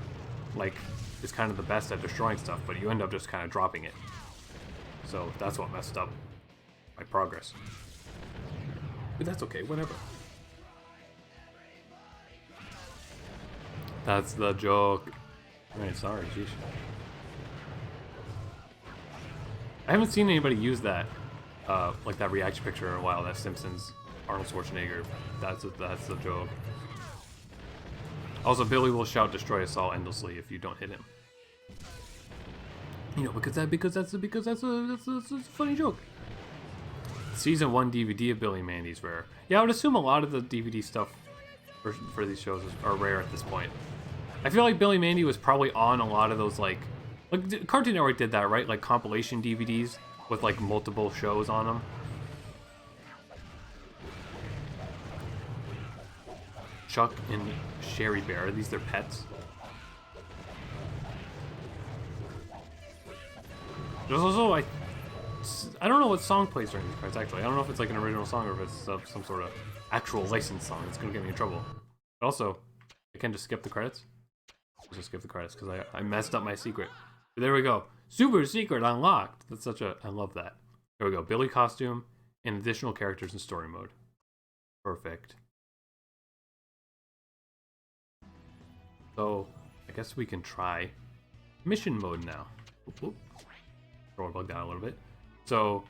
like, is kind of the best at destroying stuff, but you end up just kind of dropping it. So that's what messed up my progress. But that's okay, whatever. That's the joke. Alright, sorry, sheesh. I haven't seen anybody use that, like that reaction picture in a while, that Simpsons Arnold Schwarzenegger. That's the joke. Also, Billy will shout "Destroy us all" endlessly if you don't hit him. You know, because that's a funny joke. Season 1 DVD of Billy and Mandy's rare. Yeah, I would assume a lot of the DVD stuff for these shows are rare at this point. I feel like Billy and Mandy was probably on a lot of those like Cartoon Network did that, right? Like compilation DVDs with like multiple shows on them. Chuck and Sherry Bear, are these their pets? There's also, I don't know what song plays during these parts, actually. I don't know if it's like an original song or if it's some sort of actual licensed song. It's gonna get me in trouble. But also, I can just skip the credits. Just skip the credits because I messed up my secret. But there we go. Super secret unlocked. That's such a, I love that. There we go. Billy costume and additional characters in story mode. Perfect. So, I guess we can try mission mode now. Whoop, whoop. Throw a bug down a little bit. So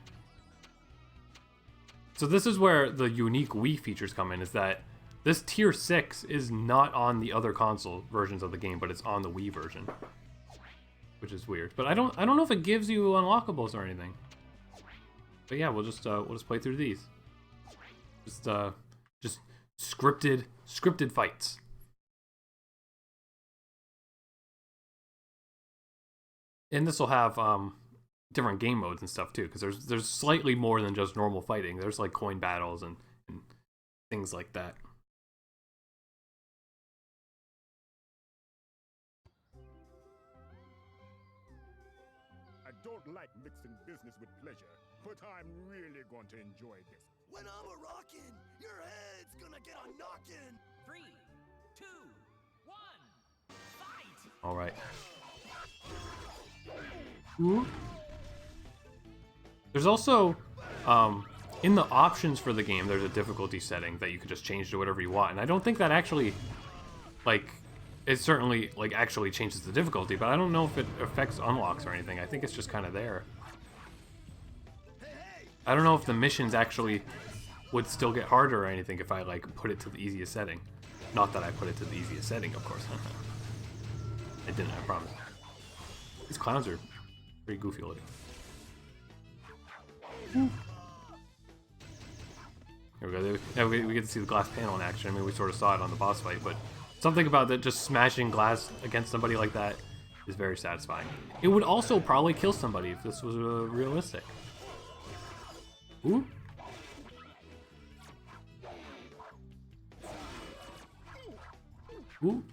this is where the unique Wii features come in, is that this tier 6 is not on the other console versions of the game, but it's on the Wii version. Which is weird. But I don't know if it gives you unlockables or anything. But yeah, we'll just play through these. Just scripted fights. And this will have different game modes and stuff too, because there's slightly more than just normal fighting. There's like coin battles and things like that. I don't like mixing business with pleasure, but I'm really going to enjoy this. When I'm a rockin', your head's gonna get a knockin'. 3, 2, 1, fight! All right. Ooh. There's also, in the options for the game, there's a difficulty setting that you can just change to whatever you want. And I don't think that actually, like, it certainly, like, actually changes the difficulty, but I don't know if it affects unlocks or anything. I think it's just kind of there. I don't know if the missions actually would still get harder or anything if I, like, put it to the easiest setting. Not that I put it to the easiest setting, of course. I didn't, I promise. These clowns are pretty goofy looking. Here we go. Yeah, we get to see the glass panel in action. I mean, we sort of saw it on the boss fight, but something about that, just smashing glass against somebody like that is very satisfying. It would also probably kill somebody if this was realistic. Ooh. Ooh.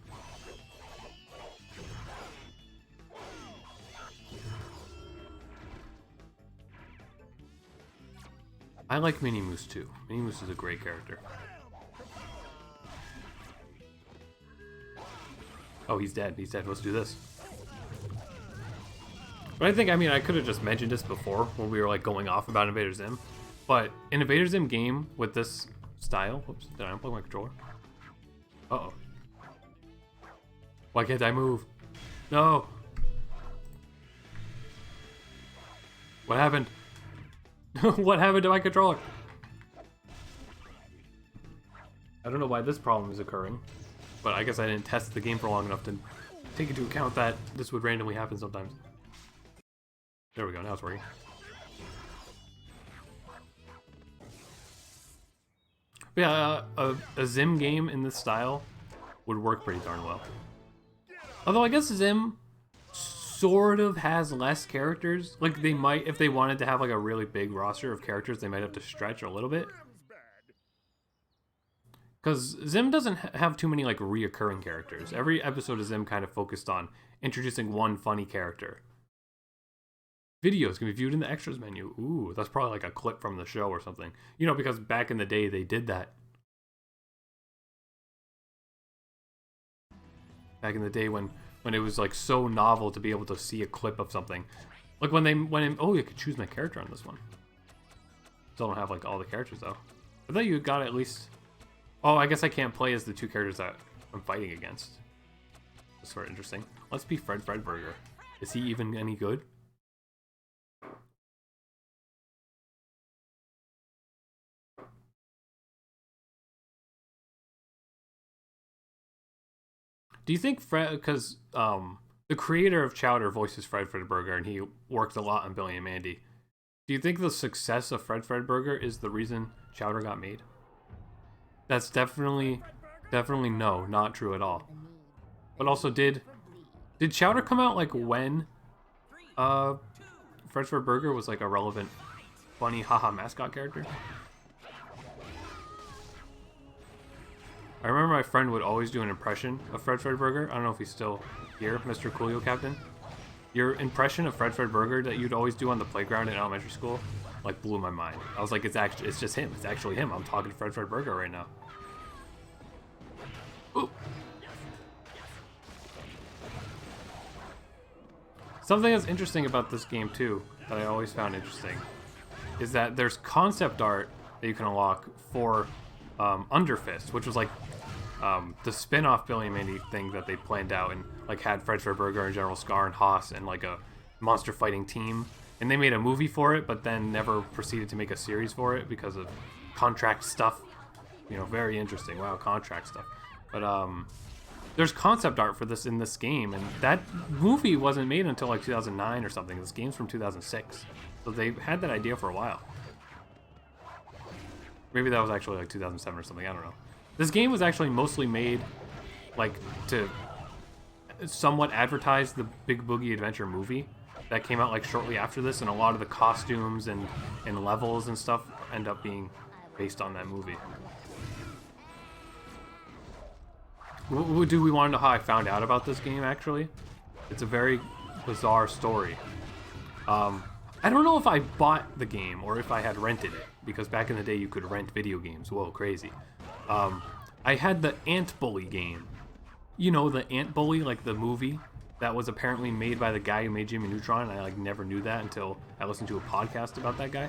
I like Minnie Moose too. Minnie Moose is a great character. Oh, he's dead. He's dead. Let's do this. But I think, I mean, I could have just mentioned this before when we were like going off about Invader Zim. But an Invader Zim game with this style. Whoops, did I unplug my controller? Uh-oh. Why can't I move? No. What happened? What happened to my controller? I don't know why this problem is occurring, but I guess I didn't test the game for long enough to take into account that this would randomly happen sometimes. There we go, now it's working. But yeah, a Zim game in this style would work pretty darn well. Although I guess Zim sort of has less characters. Like, they might, if they wanted to have like a really big roster of characters, they might have to stretch a little bit. Because Zim doesn't have too many like reoccurring characters. Every episode of Zim kind of focused on introducing one funny character. Videos can be viewed in the extras menu. Ooh, that's probably like a clip from the show or something. You know, because back in the day they did that. Back in the day when it was like so novel to be able to see a clip of something. Like when oh, you could choose my character on this one. Still don't have like all the characters though. I thought you got at least, oh, I guess I can't play as the two characters that I'm fighting against. That's sort of interesting. Let's be Fredburger. Is he even any good? Do you think Fred, because the creator of Chowder voices Fredburger and he worked a lot on Billy and Mandy. Do you think the success of Fredburger is the reason Chowder got made? That's definitely no, not true at all. But also, did Chowder come out like when Fredburger was like a relevant, funny, haha mascot character? I remember my friend would always do an impression of Fredburger. I don't know if he's still here, Mr. Coolio Captain. Your impression of Fredburger that you'd always do on the playground in elementary school, like, blew my mind. I was like, it's just him. It's actually him. I'm talking to Fredburger right now. Ooh. Something that's interesting about this game too, that I always found interesting, is that there's concept art that you can unlock for Underfist, which was like the spin-off Billy and Mandy thing that they planned out and like had Fredburger and General Scar and Haas and like a monster fighting team, and they made a movie for it but then never proceeded to make a series for it because of contract stuff. You know, very interesting. Wow, contract stuff. But there's concept art for this in this game, and that movie wasn't made until like 2009 or something. This game's from 2006, so they had that idea for a while. Maybe that was actually like 2007 or something, I don't know. This game was actually mostly made like to somewhat advertise the Big Boogie Adventure movie that came out like shortly after this, and a lot of the costumes and levels and stuff end up being based on that movie. Do we want to know how I found out about this game, actually? It's a very bizarre story. I don't know if I bought the game or if I had rented it, because back in the day you could rent video games. Whoa, crazy. I had the Ant Bully game. You know, the Ant Bully, like the movie that was apparently made by the guy who made Jimmy Neutron. I like never knew that until I listened to a podcast about that guy.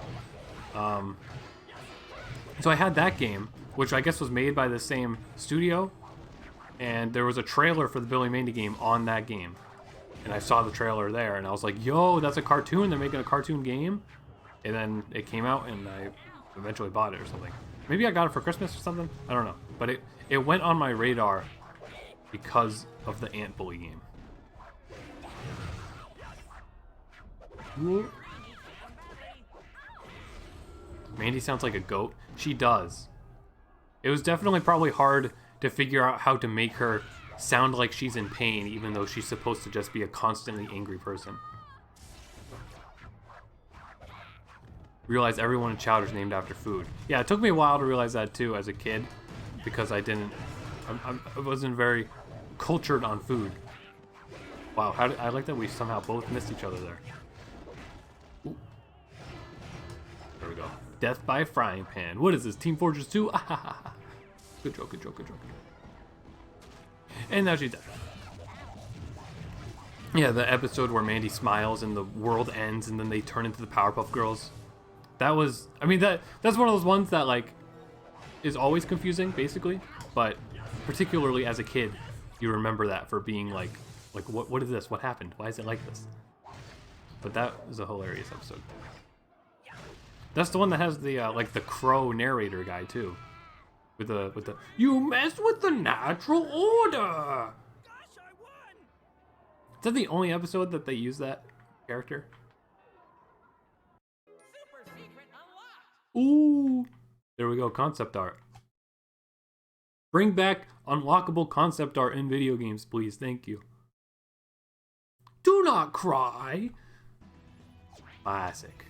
So I had that game, which I guess was made by the same studio, and there was a trailer for the Billy and Mandy game on that game. And I saw the trailer there, and I was like, yo, that's a cartoon, they're making a cartoon game? And then it came out, and I eventually bought it or something. Maybe I got it for Christmas or something? I don't know. But it went on my radar because of the Ant Bully game. Mandy sounds like a goat. She does. It was definitely probably hard to figure out how to make her sound like she's in pain, even though she's supposed to just be a constantly angry person. Realize everyone in Chowder's named after food. Yeah, it took me a while to realize that too as a kid, because I wasn't very cultured on food. Wow, I like that we somehow both missed each other there. Ooh. There we go. Death by frying pan. What is this, Team Fortress 2? Good joke, good joke, good joke. And now she's dead. Yeah, the episode where Mandy smiles and the world ends and then they turn into the Powerpuff Girls. That was, I mean, that's one of those ones that, like, is always confusing, basically. But particularly as a kid, you remember that for being like what is this? What happened? Why is it like this? But that was a hilarious episode. That's the one that has the like the crow narrator guy too, with the you messed with the natural order. Gosh, I won! Is that the only episode that they use that character? Super secret unlocked! Ooh, there we go. Concept art. Bring back unlockable concept art in video games, please. Thank you. Do not cry. Classic.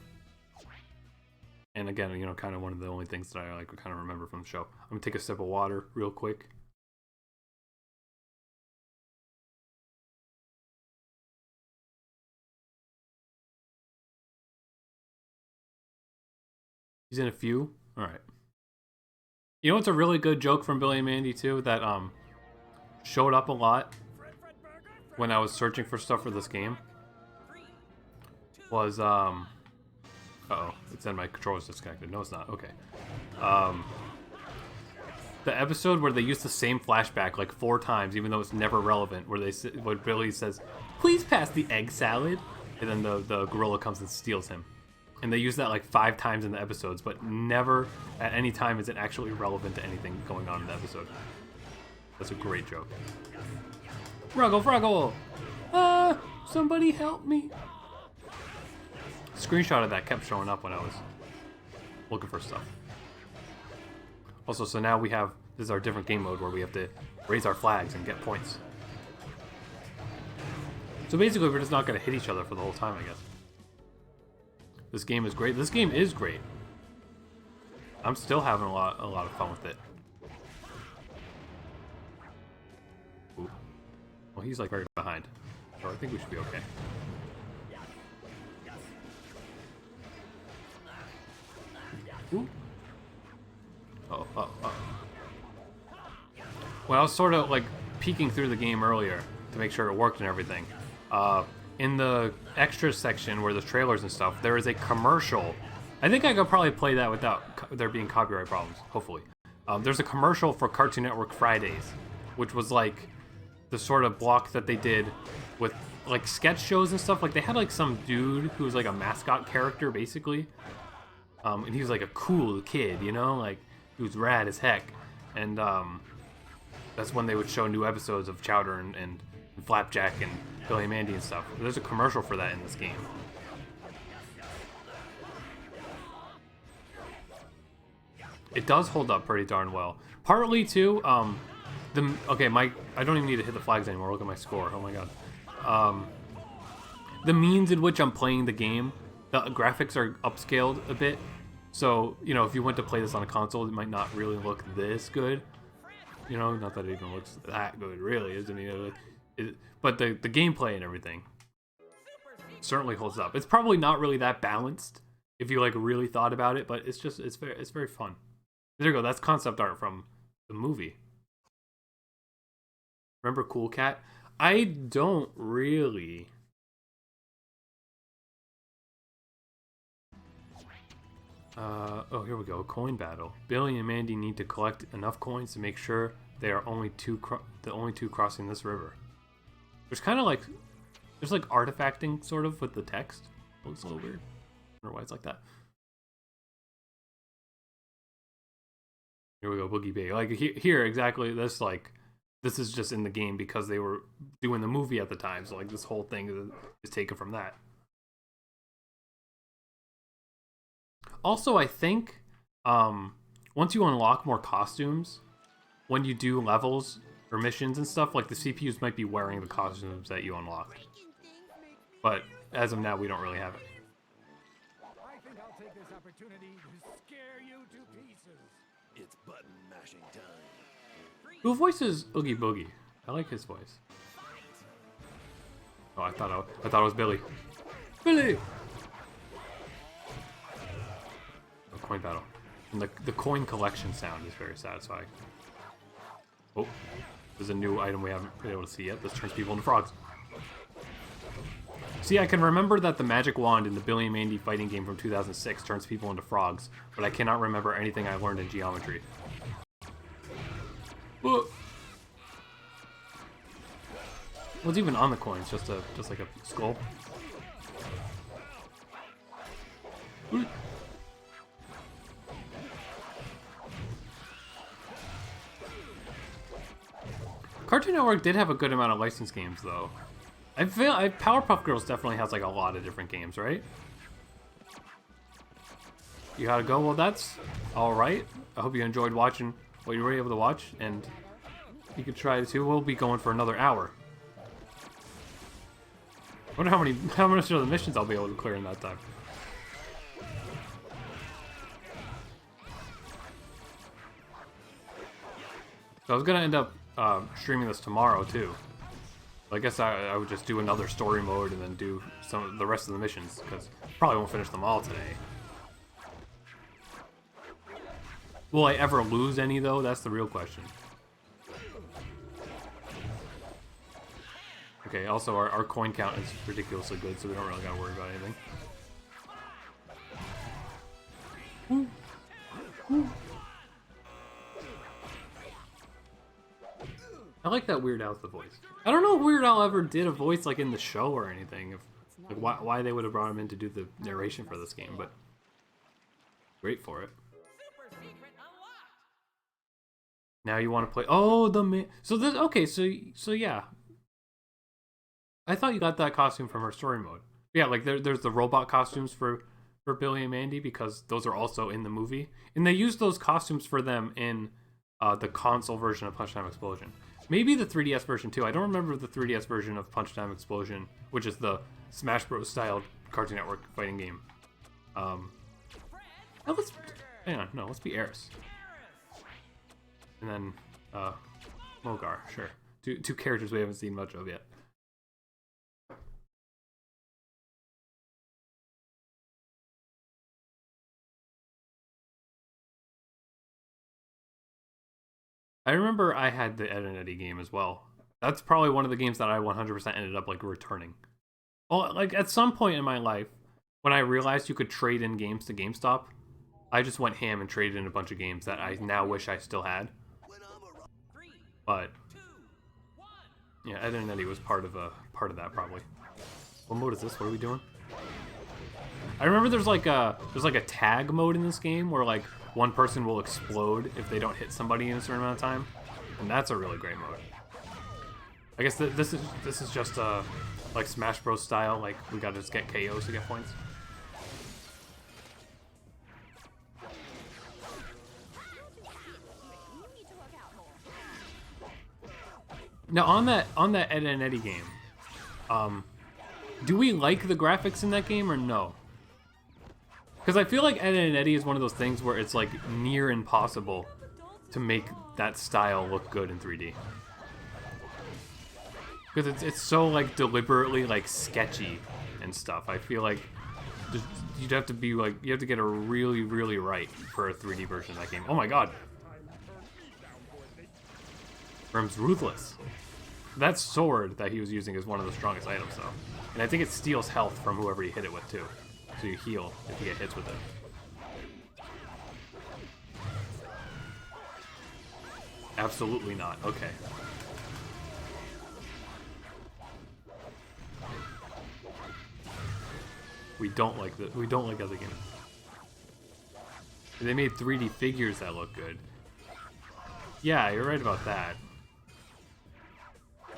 And again, you know, kind of one of the only things that I like kind of remember from the show. I'm gonna take a sip of water real quick. He's in a few. All right. You know what's a really good joke from Billy and Mandy too that showed up a lot when I was searching for stuff for this game was uh-oh, it said my controller's disconnected. No, it's not. Okay. The episode where they use the same flashback like 4 times, even though it's never relevant, where Billy says, "Please pass the egg salad," and then the gorilla comes and steals him. And they use that like 5 times in the episodes, but never at any time is it actually relevant to anything going on in the episode. That's a great joke. Fruggle, Fruggle! Somebody help me. Screenshot of that kept showing up when I was looking for stuff. Also, so now we have, this is our different game mode where we have to raise our flags and get points. So basically we're just not going to hit each other for the whole time, I guess. This game is great. This game is great. I'm still having a lot of fun with it. Ooh. Well, he's like right behind. So I think we should be okay. Ooh. Oh. Well, I was sort of like peeking through the game earlier to make sure it worked and everything. In the extras section where there's trailers and stuff, there is a commercial. I think I could probably play that without there being copyright problems, hopefully. There's a commercial for Cartoon Network Fridays, which was like the sort of block that they did with like sketch shows and stuff. Like they had like some dude who was like a mascot character basically. And he was like a cool kid, you know, like he was rad as heck. And that's when they would show new episodes of Chowder and Flapjack and Billy and Mandy and stuff. There's a commercial for that in this game. It does hold up pretty darn well. Partly too, I don't even need to hit the flags anymore. Look at my score. Oh my god. The means in which I'm playing the game, the graphics are upscaled a bit. So, you know, if you went to play this on a console, it might not really look this good. You know, not that it even looks that good, really, isn't it? But the gameplay and everything certainly holds up. It's probably not really that balanced if you like really thought about it, but it's very fun. There you go. That's concept art from the movie. Remember Cool Cat? I don't really. Oh, here we go. Coin battle. Billy and Mandy need to collect enough coins to make sure they are the only two crossing this river. There's kind of like, there's like artifacting sort of with the text. It looks a little weird. I don't know why it's like that. Here we go, Boogie Bay. Like here, exactly. This is just in the game because they were doing the movie at the time. So like this whole thing is taken from that. Also, I think once you unlock more costumes, when you do levels or missions and stuff, like the CPUs might be wearing the costumes that you unlocked. But as of now, we don't really have it. I think I'll take this opportunity to scare you to pieces. It's button mashing time. Who voices Oogie Boogie? I like his voice. Oh, I thought it was Billy. Billy! Oh, coin battle. And the coin collection sound is very satisfying. Oh, there's a new item we haven't been able to see yet. This turns people into frogs. See, I can remember that the magic wand in the Billy and Mandy fighting game from 2006 turns people into frogs, but I cannot remember anything I learned in geometry. Whoa. What's even on the coins? Just like a skull. Ooh. Cartoon Network did have a good amount of licensed games, though. I feel Powerpuff Girls definitely has like a lot of different games, right? You gotta go. Well, that's all right. I hope you enjoyed watching what you were able to watch, and you can try it too. We'll be going for another hour. I wonder how much of the missions I'll be able to clear in that time. So I was gonna end up streaming this tomorrow too. I guess I would just do another story mode and then do some of the rest of the missions, because probably won't finish them all today. Will I ever lose any though? That's the real question. Okay, also our coin count is ridiculously good, so we don't really gotta worry about anything. Ooh. Ooh. I like that Weird Al's the voice. I don't know if Weird Al ever did a voice like in the show or anything. If like why they would have brought him in to do the narration for this game, but great for it. Now you want to play? Oh, so this okay. So yeah. I thought you got that costume from her story mode. Yeah, like there's the robot costumes for Billy and Mandy, because those are also in the movie, and they used those costumes for them in the console version of Punch Time Explosion. Maybe the 3DS version too. I don't remember the 3DS version of Punch Time Explosion, which is the Smash Bros. Styled Cartoon Network fighting game. Let's be Eris. And then Mogar, sure. Two characters we haven't seen much of yet. I remember I had the Ed and Eddie game as well. That's probably one of the games that I 100% ended up like returning. Well, like at some point in my life, when I realized you could trade in games to GameStop, I just went ham and traded in a bunch of games that I now wish I still had. But yeah, Ed and Eddie was part of that probably. What mode is this? What are we doing? I remember there's like a tag mode in this game where like one person will explode if they don't hit somebody in a certain amount of time, and that's a really great mode. I guess this is just like Smash Bros style, like we gotta just get KOs to get points. Now on that Ed and Eddie game, do we like the graphics in that game or no? Because I feel like Ed and Eddie is one of those things where it's like near impossible to make that style look good in 3D. Because it's so like deliberately like sketchy and stuff. I feel like you'd have to be like, you have to get it really, really right for a 3D version of that game. Oh my god. Grim's ruthless. That sword that he was using is one of the strongest items though. And I think it steals health from whoever you hit it with too. So you heal if you get hits with it. Absolutely not. Okay. We don't like other games. They made 3D figures that look good. Yeah, you're right about that. I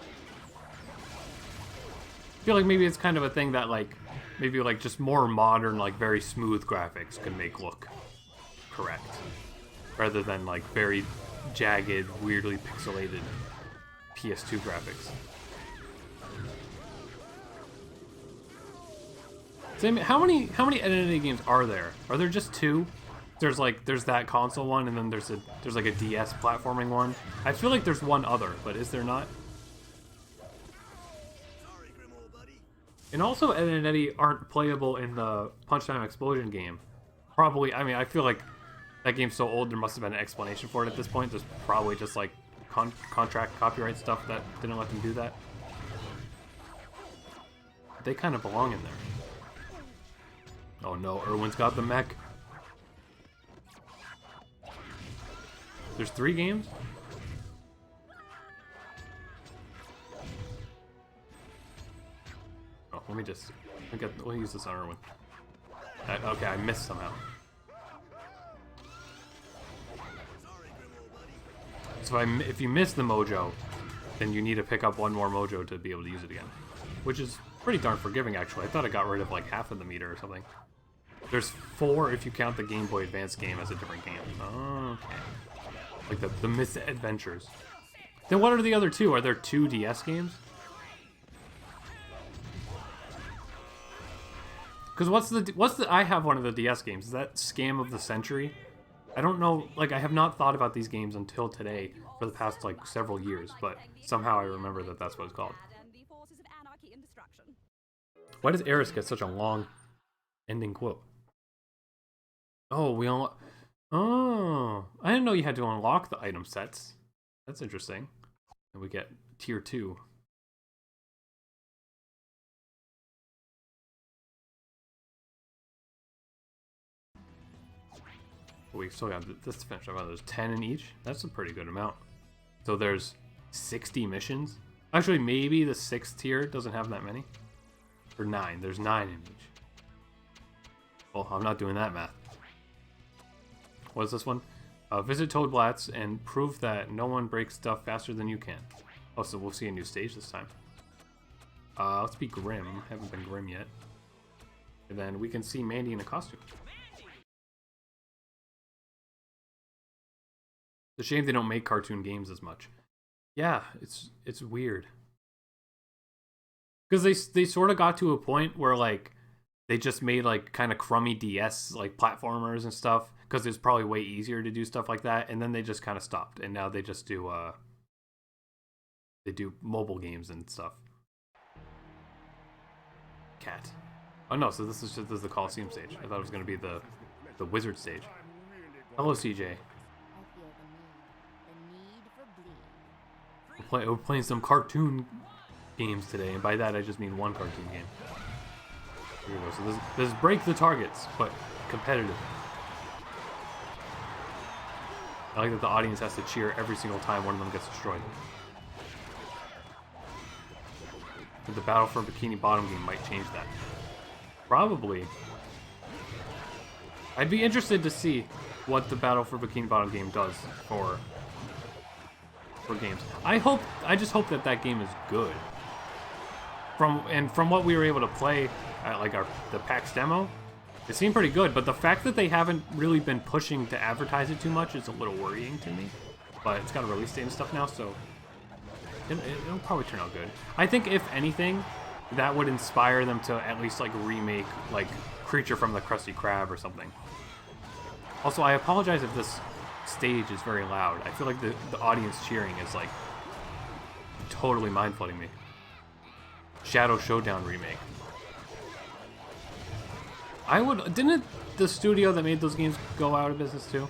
feel like maybe it's kind of a thing that like maybe like just more modern, like very smooth graphics can make look correct. rather than like very jagged, weirdly pixelated PS2 graphics. Same. How many Identity games are there? Are there just two? There's that console one, and then there's like a DS platforming one. I feel like there's one other, but is there not? Sorry, Grim old buddy. And also, Ed and Eddie aren't playable in the Punch Time Explosion game. Probably. I mean, I feel like that game's so old. There must have been an explanation for it at this point. There's probably just like contract copyright stuff that didn't let them do that. They kind of belong in there. Oh no, Irwin's got the mech. There's 3 games? Oh, we'll use this on Irwin. Okay, I missed somehow. Sorry, Grim old buddy. So if you miss the mojo, then you need to pick up one more mojo to be able to use it again. Which is pretty darn forgiving, actually. I thought it got rid of like half of the meter or something. There's 4 if you count the Game Boy Advance game as a different game. Oh, okay. Like the Misadventures. Then what are the other 2? Are there 2 DS games? Because what's the I have one of the DS games. Is that Scam of the Century? I don't know, like I have not thought about these games until today for the past like several years, but somehow I remember that that's what it's called. Why does Eris get such a long ending quote? Oh, oh, I didn't know you had to unlock the item sets. That's interesting. And we get tier 2. We still got this to finish up. There's 10 in each. That's a pretty good amount. So there's 60 missions. Actually, maybe the 6th tier doesn't have that many. Or 9. There's 9 in each. Well, I'm not doing that math. What's this one? Visit Toadblatt's and prove that no one breaks stuff faster than you can. Oh, so we'll see a new stage this time. Let's be Grim. Haven't been Grim yet. And then we can see Mandy in a costume. It's a shame they don't make cartoon games as much. Yeah, it's weird. Because they sort of got to a point where like they just made like kind of crummy DS like platformers and stuff because it's probably way easier to do stuff like that, and then they just kind of stopped, and now they just do they do mobile games and stuff. Cat. Oh no, so this is the Coliseum stage. I thought it was gonna be the wizard stage. Hello, CJ. I feel the need for bleed. We're playing some cartoon games today, and by that I just mean one cartoon game. Here we go. So this is break the targets, but competitive. I like that the audience has to cheer every single time one of them gets destroyed. But the Battle for Bikini Bottom game might change that. Probably. I'd be interested to see what the Battle for Bikini Bottom game does for games. I just hope that game is good. From what we were able to play at like the PAX demo, it seemed pretty good, but the fact that they haven't really been pushing to advertise it too much is a little worrying to me. But it's got a release date and stuff now, so it'll probably turn out good. I think if anything, that would inspire them to at least like remake like Creature from the Krusty Krab or something. Also, I apologize if this stage is very loud. I feel like the audience cheering is like totally mind-flooding me. Shadow Showdown remake. Didn't the studio that made those games go out of business too?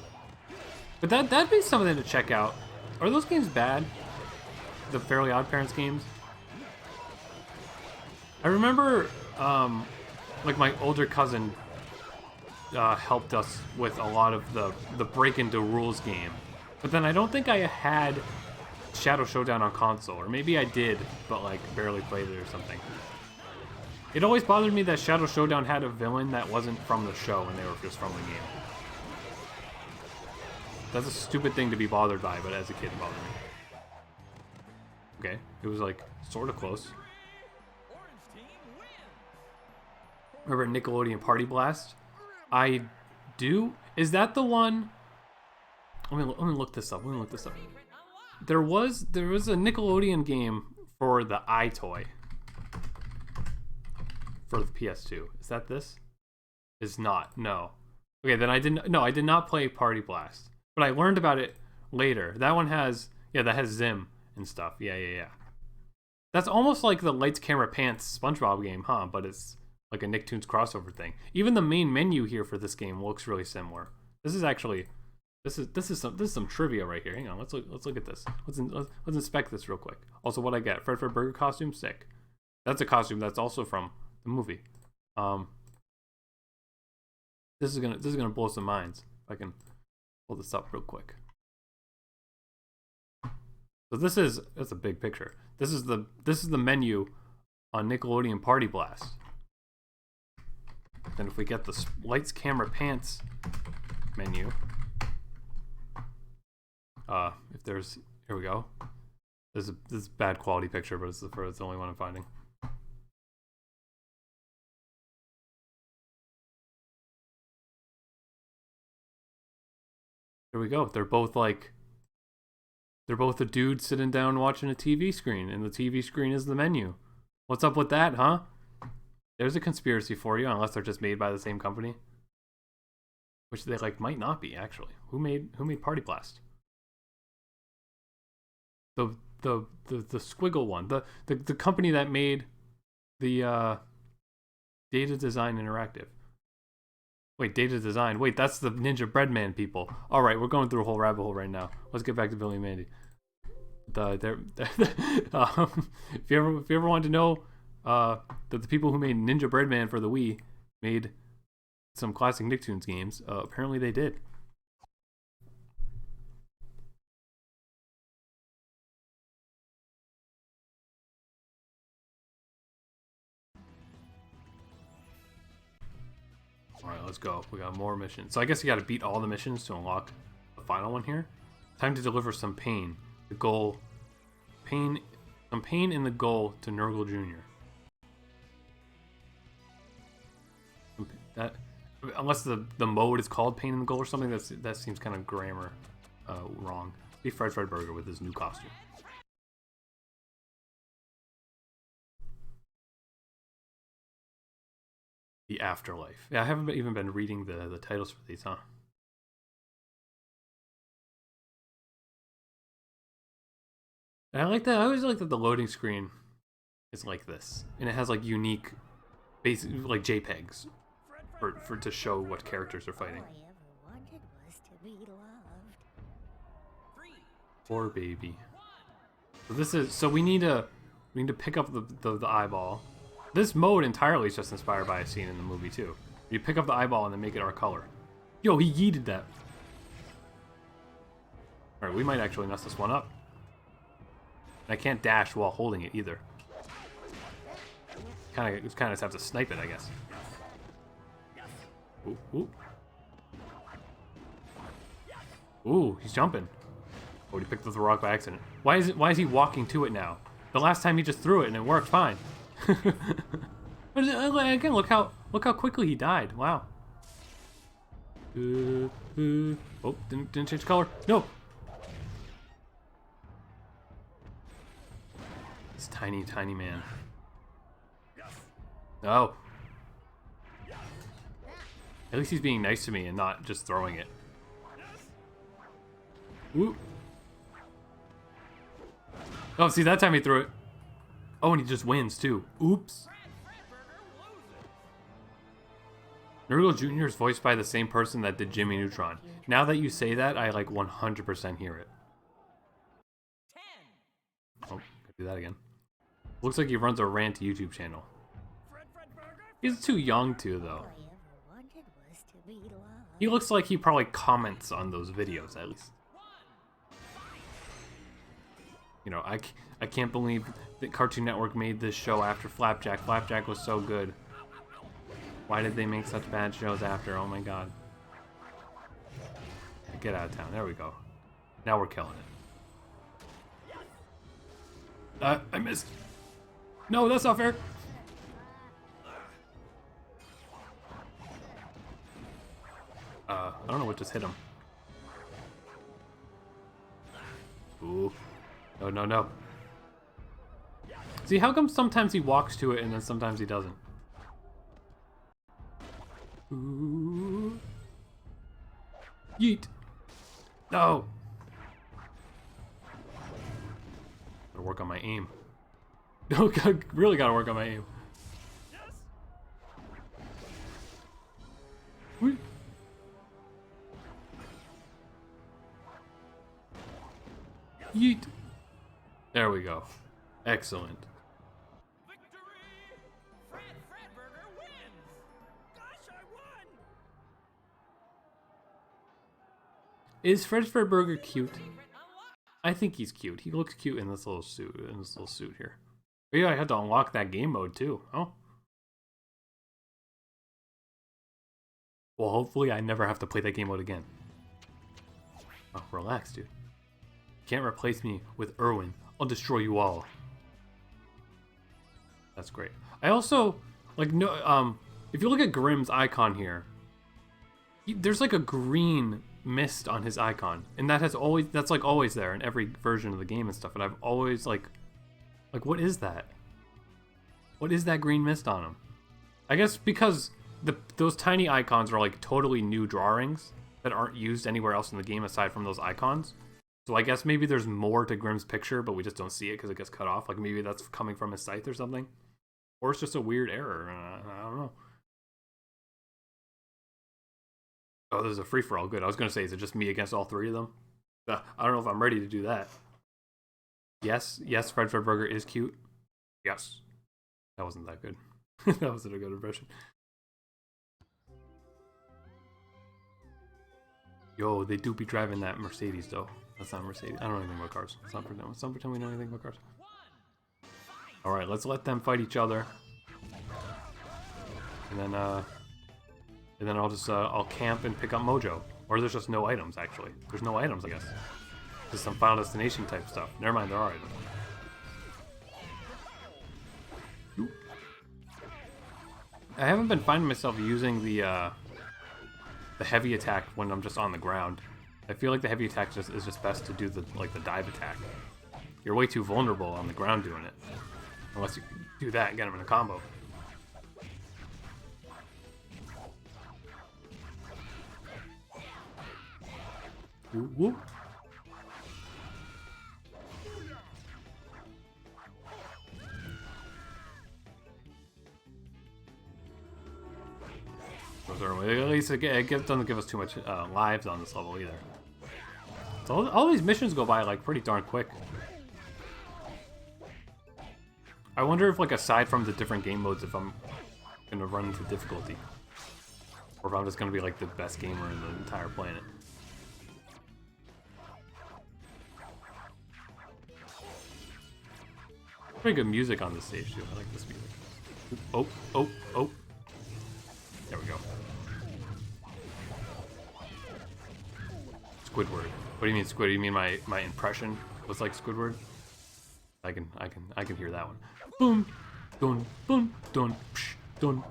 But that'd be something to check out. Are those games bad? The Fairly Odd Parents games? I remember like my older cousin helped us with a lot of the Break Into Rules game. But then I don't think I had Shadow Showdown on console, or maybe I did, but like barely played it or something. It always bothered me that Shadow Showdown had a villain that wasn't from the show and they were just from the game. That's a stupid thing to be bothered by, but as a kid it bothered me. Okay, it was like sort of close. Remember Nickelodeon Party Blast? I do. Is that the one Let me look this up. Let me look this up. There was a Nickelodeon game for the iToy for the PS2. Is that this? Is not. No. Okay, then I did not play Party Blast. But I learned about it later. That one has that has Zim and stuff. Yeah. That's almost like the Lights Camera Pants SpongeBob game, huh? But it's like a Nicktoons crossover thing. Even the main menu here for this game looks really similar. This is actually this is some trivia right here. Hang on, let's look at this. Let's inspect this real quick. Also, what I get? Fred Burger costume, sick. That's a costume that's also from the movie. This is gonna blow some minds. If I can pull this up real quick. So that's a big picture. This is the menu on Nickelodeon Party Blast. Then if we get the Lights Camera Pants menu, if there's, here we go. This is a bad quality picture, but it's the only one I'm finding. Here we go. They're both a dude sitting down watching a TV screen, and the TV screen is the menu. What's up with that, huh? There's a conspiracy for you, unless they're just made by the same company. Which they might not be, actually. Who made Party Blast? The squiggle one. The company that made the Data Design Interactive. Wait, Data Design. Wait, that's the Ninja Breadman people. All right, we're going through a whole rabbit hole right now. Let's get back to Billy and Mandy. If you ever wanted to know that the people who made Ninja Breadman for the Wii made some classic Nicktoons games, apparently they did. Alright, let's go. We got more missions. So I guess you gotta beat all the missions to unlock the final one here. Time to deliver some pain. The goal... Some pain in the goal to Nurgle Jr. That... Unless the mode is called Pain in the Goal or something, that seems kind of grammar wrong. Be Fred Burger with his new costume. The Afterlife. Yeah, I haven't even been reading the titles for these, huh? And I like that. I always like that the loading screen is like this, and it has unique, basic JPEGs for to show what characters are fighting. All I ever wanted was to be loved. Poor baby. So we need to pick up the eyeball. This mode entirely is just inspired by a scene in the movie too. You pick up the eyeball and then make it our color. Yo, he yeeted that. Alright, we might actually mess this one up. And I can't dash while holding it either. Kinda just have to snipe it, I guess. Ooh, ooh. Ooh, he's jumping. Oh, he picked up the rock by accident. Why is he walking to it now? The last time he just threw it and it worked fine. Again, look how quickly he died. Wow. Oh, didn't change color. No. This tiny man. Oh. At least he's being nice to me and not just throwing it. Ooh. Oh, see, that time he threw it. Oh, and he just wins, too. Oops. Nurgle Jr. is voiced by the same person that did Jimmy Neutron. Now that you say that, I 100% hear it. Oh, gotta do that again. Looks like he runs a rant YouTube channel. He's too young to, though. All I ever wanted was to be loved. He looks like he probably comments on those videos, at least. You know, I can't believe that Cartoon Network made this show after Flapjack. Flapjack was so good. Why did they make such bad shows after? Oh my god. Get out of town. There we go. Now we're killing it. I missed. No, that's not fair. I don't know what just hit him. Ooh. No, no, no. See, how come sometimes he walks to it and then sometimes he doesn't? Ooh. Yeet. No. Gotta work on my aim. No, really gotta work on my aim. Whee. Yeet. There we go. Excellent. Victory! Fredburger wins! Gosh, I won! Is Fredburger cute? I think he's cute. He looks cute in this little suit. Here. Maybe I had to unlock that game mode too. Oh. Well, hopefully I never have to play that game mode again. Oh, relax, dude. Can't replace me with Irwin. I'll destroy you all. That's great. I also like if you look at Grimm's icon here, there's like a green mist on his icon, and that's like always there in every version of the game and stuff. And I've always like what is that? What is that green mist on him? I guess because those tiny icons are like totally new drawings that aren't used anywhere else in the game aside from those icons. So I guess maybe there's more to Grimm's picture, but we just don't see it because it gets cut off. Like maybe that's coming from his scythe or something. Or it's just a weird error. I don't know. Oh, there's a free-for-all. Good. I was going to say, is it just me against all three of them? I don't know if I'm ready to do that. Yes, Fredburger is cute. Yes. That wasn't that good. That wasn't a good impression. Yo, they do be driving that Mercedes, though. That's not a Mercedes. I don't know anything about cars. Let's not pretend we know anything about cars. Alright, let's let them fight each other. And then I'll just, I'll camp and pick up Mojo. Or there's just no items, actually. There's no items, I guess. Just some Final Destination type stuff. Never mind, there are items. Oop. I haven't been finding myself using the heavy attack when I'm just on the ground. I feel like the heavy attack is just best to do the dive attack. You're way too vulnerable on the ground doing it. Unless you do that and get him in a combo. Whoop, whoop. At least it doesn't give us too much lives on this level either. So all these missions go by like pretty darn quick. I wonder if, like, aside from the different game modes, if I'm gonna run into difficulty, or if I'm just gonna be like the best gamer in the entire planet. Pretty good music on this stage too. I like this music. Oh, oh, oh. There we go. Squidward. What do you mean, Squid? You mean my impression was like Squidward? I can hear that one. Boom, dun, boom, dun, psh, dun.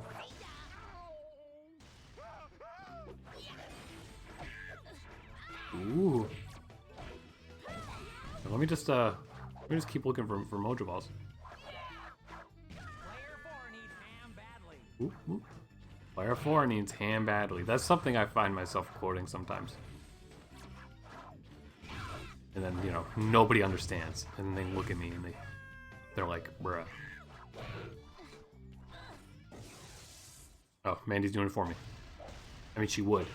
Ooh. Now let me just keep looking for Mojo Balls. Ooh, ooh. Player 4 needs ham badly. That's something I find myself quoting sometimes. And then, you know, nobody understands. And then they look at me and they're like, bruh. Oh, Mandy's doing it for me. I mean, she would.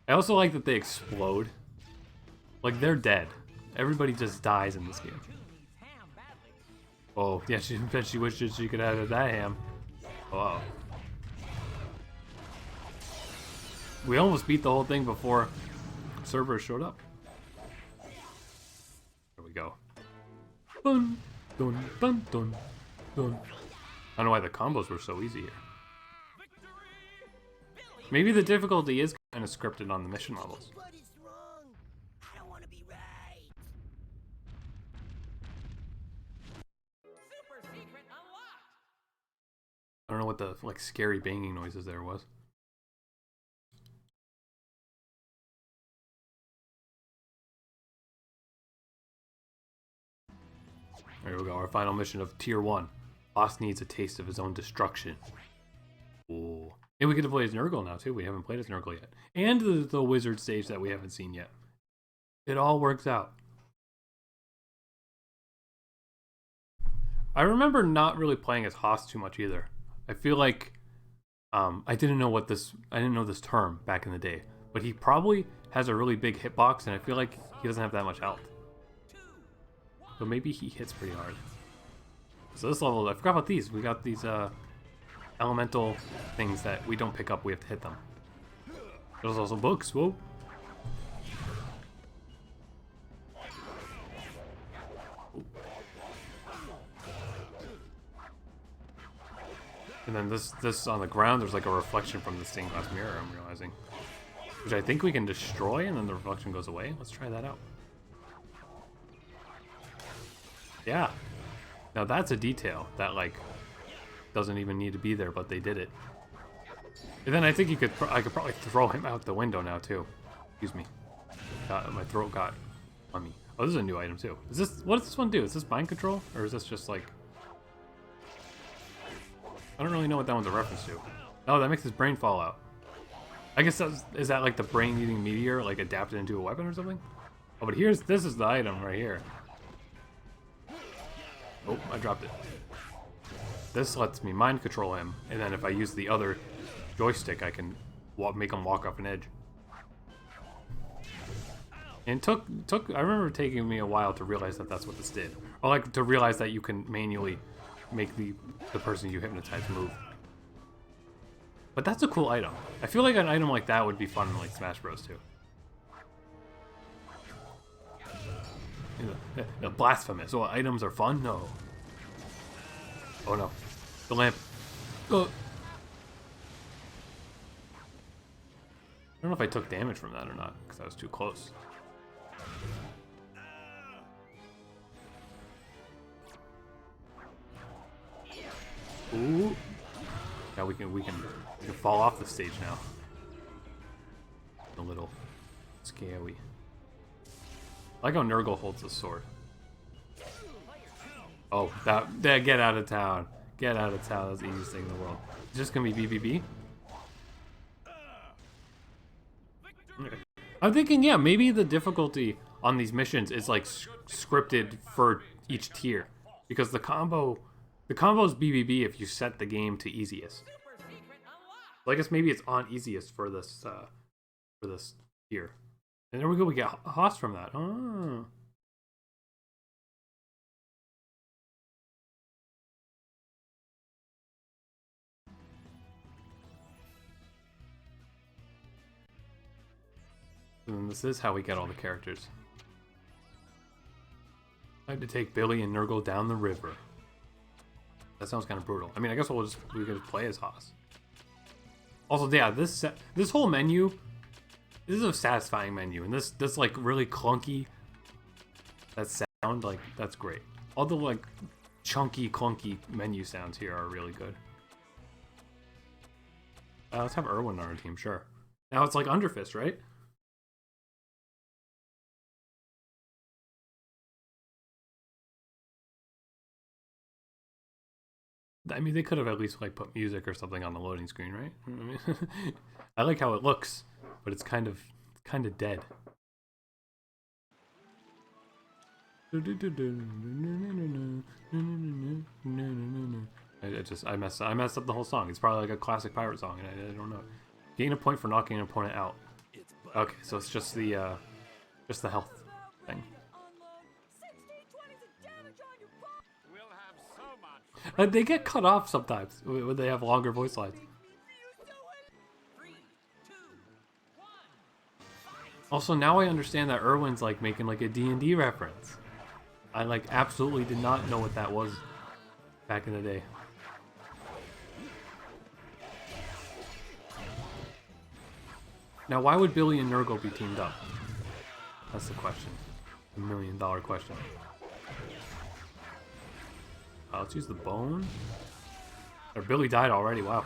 I also like that they explode. Like, they're dead. Everybody just dies in this game. Oh, yeah, she bet she wishes she could have that ham. Oh. We almost beat the whole thing before servers showed up. There we go. Dun, dun, dun, dun, dun. I don't know why the combos were so easy here. Maybe the difficulty is kind of scripted on the mission levels. What is wrong? I don't want to be right. Super secret unlocked! I don't know what the like scary banging noises there was. There we go, our final mission of Tier 1. Boss needs a taste of his own destruction. Ooh. And we get to play as Nurgle now, too. We haven't played as Nurgle yet. And the wizard stage that we haven't seen yet. It all works out. I remember not really playing as Haas too much either. I feel like I didn't know this term back in the day. But he probably has a really big hitbox, and I feel like he doesn't have that much health. So maybe he hits pretty hard. So this level, I forgot about these. We got these elemental things that we don't pick up, we have to hit them. There's also books, whoa. And then this on the ground, there's like a reflection from the stained glass mirror, I'm realizing. Which I think we can destroy, and then the reflection goes away. Let's try that out. Yeah. Now that's a detail that, like, doesn't even need to be there, but they did it. And then I think I could probably throw him out the window now, too. Excuse me. My throat got on me. Oh, this is a new item, too. What does this one do? Is this mind control? Or is this just, like... I don't really know what that one's a reference to. Oh, that makes his brain fall out. I guess is that like the brain-eating meteor, like adapted into a weapon or something? Oh, but this is the item right here. Oh, I dropped it. This lets me mind control him, and then if I use the other joystick, I can make him walk off an edge. And I remember taking me a while to realize that that's what this did. Or like to realize that you can manually make the person you hypnotize move. But that's a cool item. I feel like an item like that would be fun in like Smash Bros. Too. Blasphemous. Oh, items are fun? No. Oh no. The lamp. Oh. I don't know if I took damage from that or not, because I was too close. Ooh. Yeah, we can fall off the stage now. A little scary. I like how Nurgle holds the sword. Oh, that get out of town. Get out of town. That's the easiest thing in the world. It's just gonna be BBB. Okay. I'm thinking, yeah, maybe the difficulty on these missions is like scripted for each tier, because the combo's BBB if you set the game to easiest. So I guess maybe it's on easiest for this tier. And there we go. We get Haas from that. Oh. And this is how we get all the characters. Time to take Billy and Nurgle down the river. That sounds kind of brutal. I mean, I guess we can just play as Haas. Also, yeah, this whole menu, this is a satisfying menu, and this like really clunky, that sound, like, that's great. All the like chunky, clunky menu sounds here are really good. Let's have Erwin on our team, sure. Now it's like Underfist, right? I mean, they could have at least like put music or something on the loading screen, right? I mean, I like how it looks, but it's kind of dead. I messed up the whole song. It's probably like a classic pirate song, and I don't know. Gain a point for knocking an opponent out. Okay, so it's just the health thing. They get cut off sometimes when they have longer voice lines. Also, now I understand that Erwin's like making like a D&D reference. I like absolutely did not know what that was back in the day. Now, why would Billy and Nurgle be teamed up? That's the question. $1 million question. Let's use the bone. Or Billy died already, wow.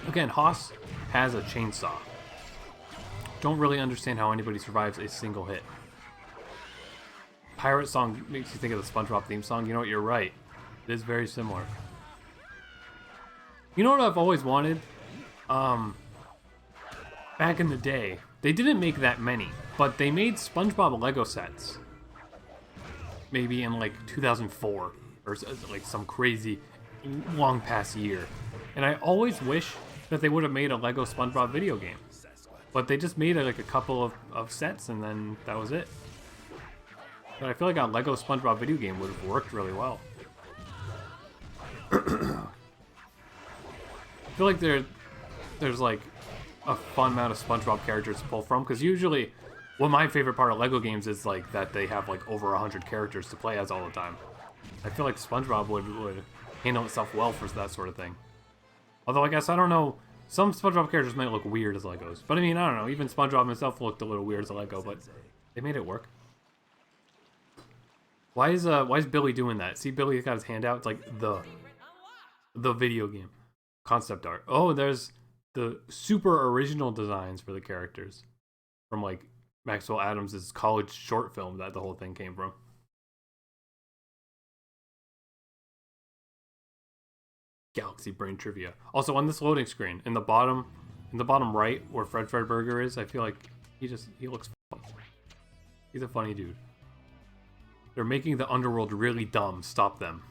Again, Haas has a chainsaw. don't really understand how anybody survives a single hit. Pirate song makes you think of the SpongeBob theme song. You know what? You're right. It is very similar. You know what I've always wanted? Back in the day, they didn't make that many, but they made SpongeBob Lego sets. Maybe in like 2004 or like some crazy long past year. And I always wish that they would have made a Lego SpongeBob video game. But they just made like a couple of sets and then that was it. But I feel like a Lego SpongeBob video game would have worked really well. I feel like there's like a fun amount of SpongeBob characters to pull from, because usually, well, my favorite part of Lego games is like that they have like over 100 characters to play as all the time. I feel like SpongeBob would handle itself well for that sort of thing. Although I guess I don't know, some SpongeBob characters might look weird as Legos, but I mean I don't know. Even SpongeBob himself looked a little weird as a Lego, but they made it work. Why is Billy doing that? See, Billy got his hand out. It's like the video game concept art. Oh, there's the super original designs for the characters from like Maxwell Adams' college short film that the whole thing came from. Galaxy Brain trivia. Also on this loading screen, in the bottom right where Fred Burger is, I feel like he looks fun. He's a funny dude. They're making the underworld really dumb. Stop them.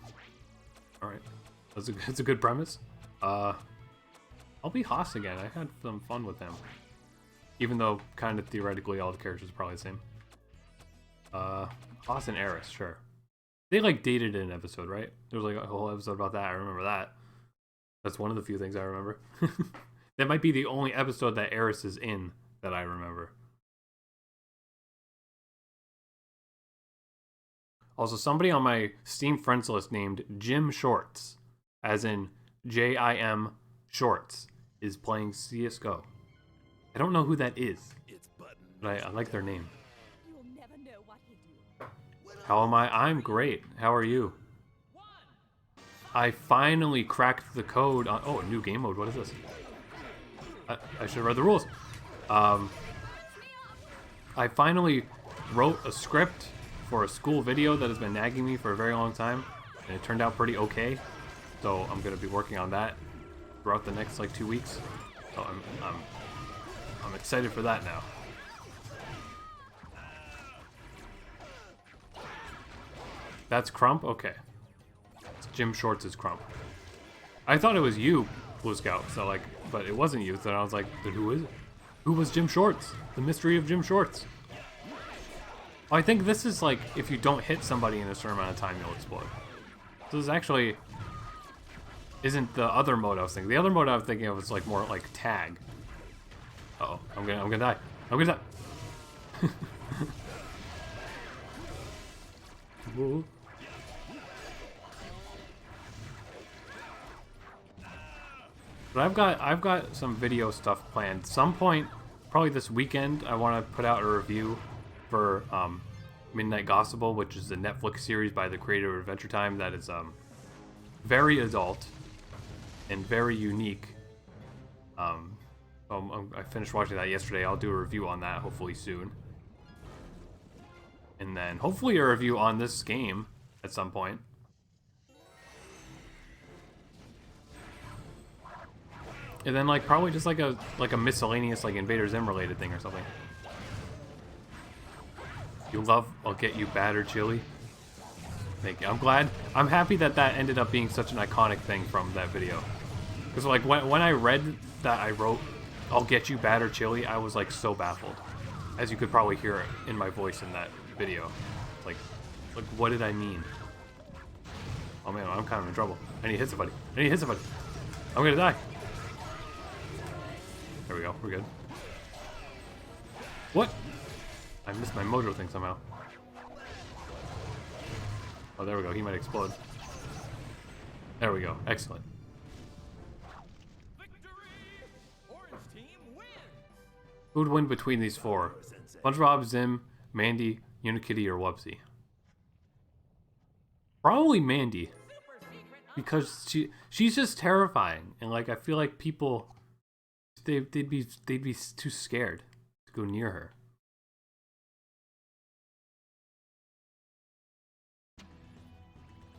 Alright. That's a good premise. I'll be Haas again. I had some fun with him. Even though, kind of theoretically, all the characters are probably the same. Haas and Eris, sure. They, like, dated in an episode, right? There was, like, a whole episode about that. I remember that. That's one of the few things I remember. That might be the only episode that Eris is in that I remember. Also, somebody on my Steam friends list named Jim Shorts, as in J-I-M Shorts, is playing CSGO. I don't know who that is, but I like their name. You'll never know what he do. How am I? I'm great. How are you? I finally cracked the code on... Oh, new game mode. What is this? I should have read the rules. I finally wrote a script for a school video that has been nagging me for a very long time, and it turned out pretty okay. So I'm gonna be working on that throughout the next like 2 weeks. So I'm excited for that now. That's Crump? Okay. It's Jim Shorts is Crump. I thought it was you, Blue Scout, so like, but it wasn't you, so I was like, then who is it? Who was Jim Shorts? The mystery of Jim Shorts. I think this is like, if you don't hit somebody in a certain amount of time, you'll explode. So this actually isn't the other mode I was thinking. The other mode I was thinking of was like more like tag. Uh-oh, I'm gonna die. I'm gonna die. Whoa. But I've got some video stuff planned. Some point, probably this weekend, I want to put out a review for Midnight Gospel, which is a Netflix series by the creator of Adventure Time that is very adult and very unique. I finished watching that yesterday. I'll do a review on that hopefully soon. And then hopefully a review on this game at some point. And then like probably just like a miscellaneous like Invader Zim related thing or something. You love, I'll get you battered chili. Thank you. I'm happy that that ended up being such an iconic thing from that video. Because like when I read that I wrote, I'll get you battered chili, I was like so baffled. As you could probably hear in my voice in that video. Like what did I mean? Oh man, I'm kind of in trouble. I need to hit somebody. I'm gonna die. There we go, we're good. What? I missed my mojo thing somehow. Oh, there we go. He might explode. There we go. Excellent. Who would win between these four? SpongeBob, Zim, Mandy, Unikitty, or Wubsy? Probably Mandy. Because she's just terrifying. And like I feel like people they'd be too scared to go near her.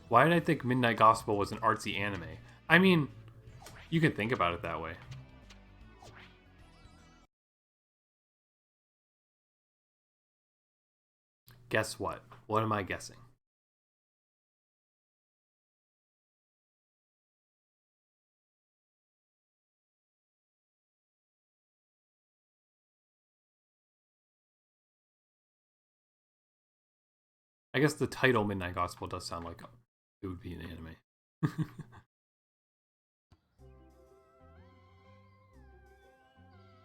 Why did I think Midnight Gospel was an artsy anime? I mean, you can think about it that way. Guess what? What am I guessing? I guess the title Midnight Gospel does sound like it would be an anime.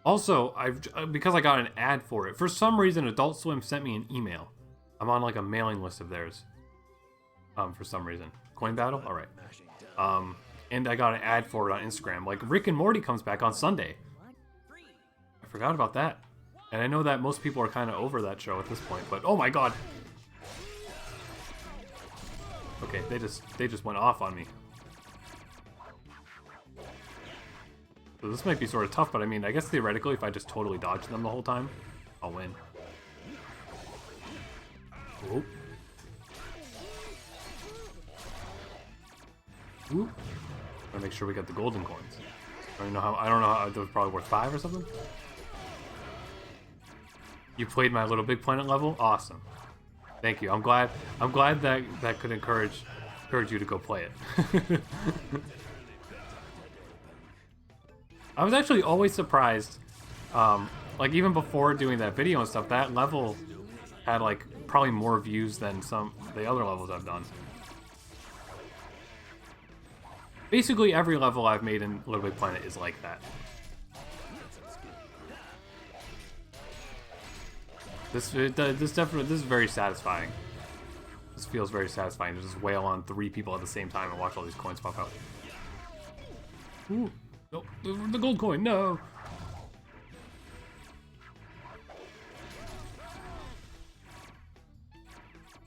Also, because I got an ad for it, for some reason Adult Swim sent me an email. I'm on like a mailing list of theirs. For some reason. Coin Battle? Alright. And I got an ad for it on Instagram. Like, Rick and Morty comes back on Sunday. I forgot about that. And I know that most people are kind of over that show at this point, but oh my god! Okay, they just went off on me. So this might be sort of tough, but I mean, I guess theoretically, if I just totally dodge them the whole time, I'll win. Oh. Ooh. Gotta make sure we got the golden coins. I don't know how those probably worth 5 or something. You played my Little Big Planet level? Awesome. Thank you. I'm glad that could encourage you to go play it. I was actually always surprised, like even before doing that video and stuff, that level had like probably more views than some of the other levels I've done. Basically every level I've made in Little Big Planet is like that. This is very satisfying. This feels very satisfying to just wail on 3 people at the same time and watch all these coins pop out. Ooh. No, the gold coin, no!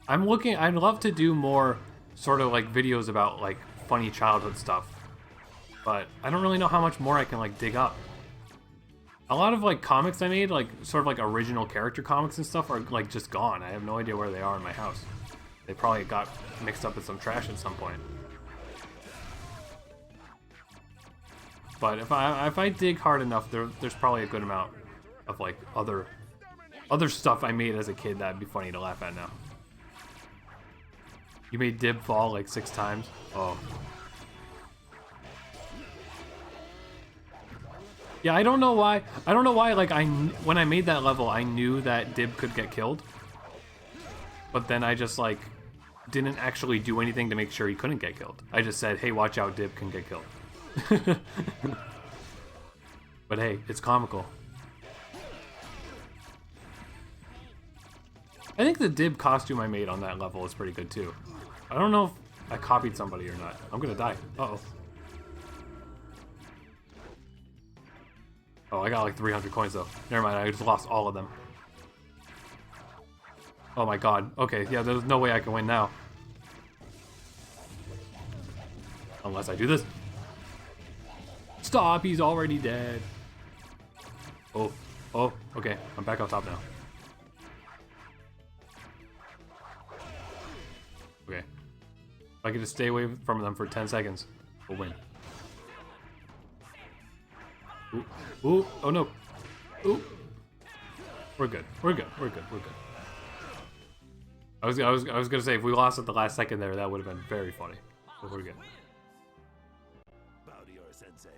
I'd love to do more sort of like videos about like funny childhood stuff, but I don't really know how much more I can like dig up. A lot of like comics I made, like sort of like original character comics and stuff, are like just gone. I have no idea where they are in my house. They probably got mixed up with some trash at some point. But if I dig hard enough, there's probably a good amount of like other stuff I made as a kid that'd be funny to laugh at now. You made Dib fall like 6 times. Oh. Yeah, I don't know why. Like when I made that level, I knew that Dib could get killed, but then I just like didn't actually do anything to make sure he couldn't get killed. I just said, "Hey, watch out, Dib can get killed." But hey, it's comical. I think the Dib costume I made on that level is pretty good too. I don't know if I copied somebody or not. I'm gonna die. Uh-oh. Oh, I got like 300 coins though. Never mind, I just lost all of them. Oh my god. Okay, yeah, there's no way I can win now. Unless I do this. Stop, he's already dead. Oh, okay. I'm back on top now. Okay. If I could just stay away from them for 10 seconds, we'll win. Ooh, oh no. Ooh. We're good. I was gonna say, if we lost at the last second there, that would have been very funny. But we're good. Bow to your sensei.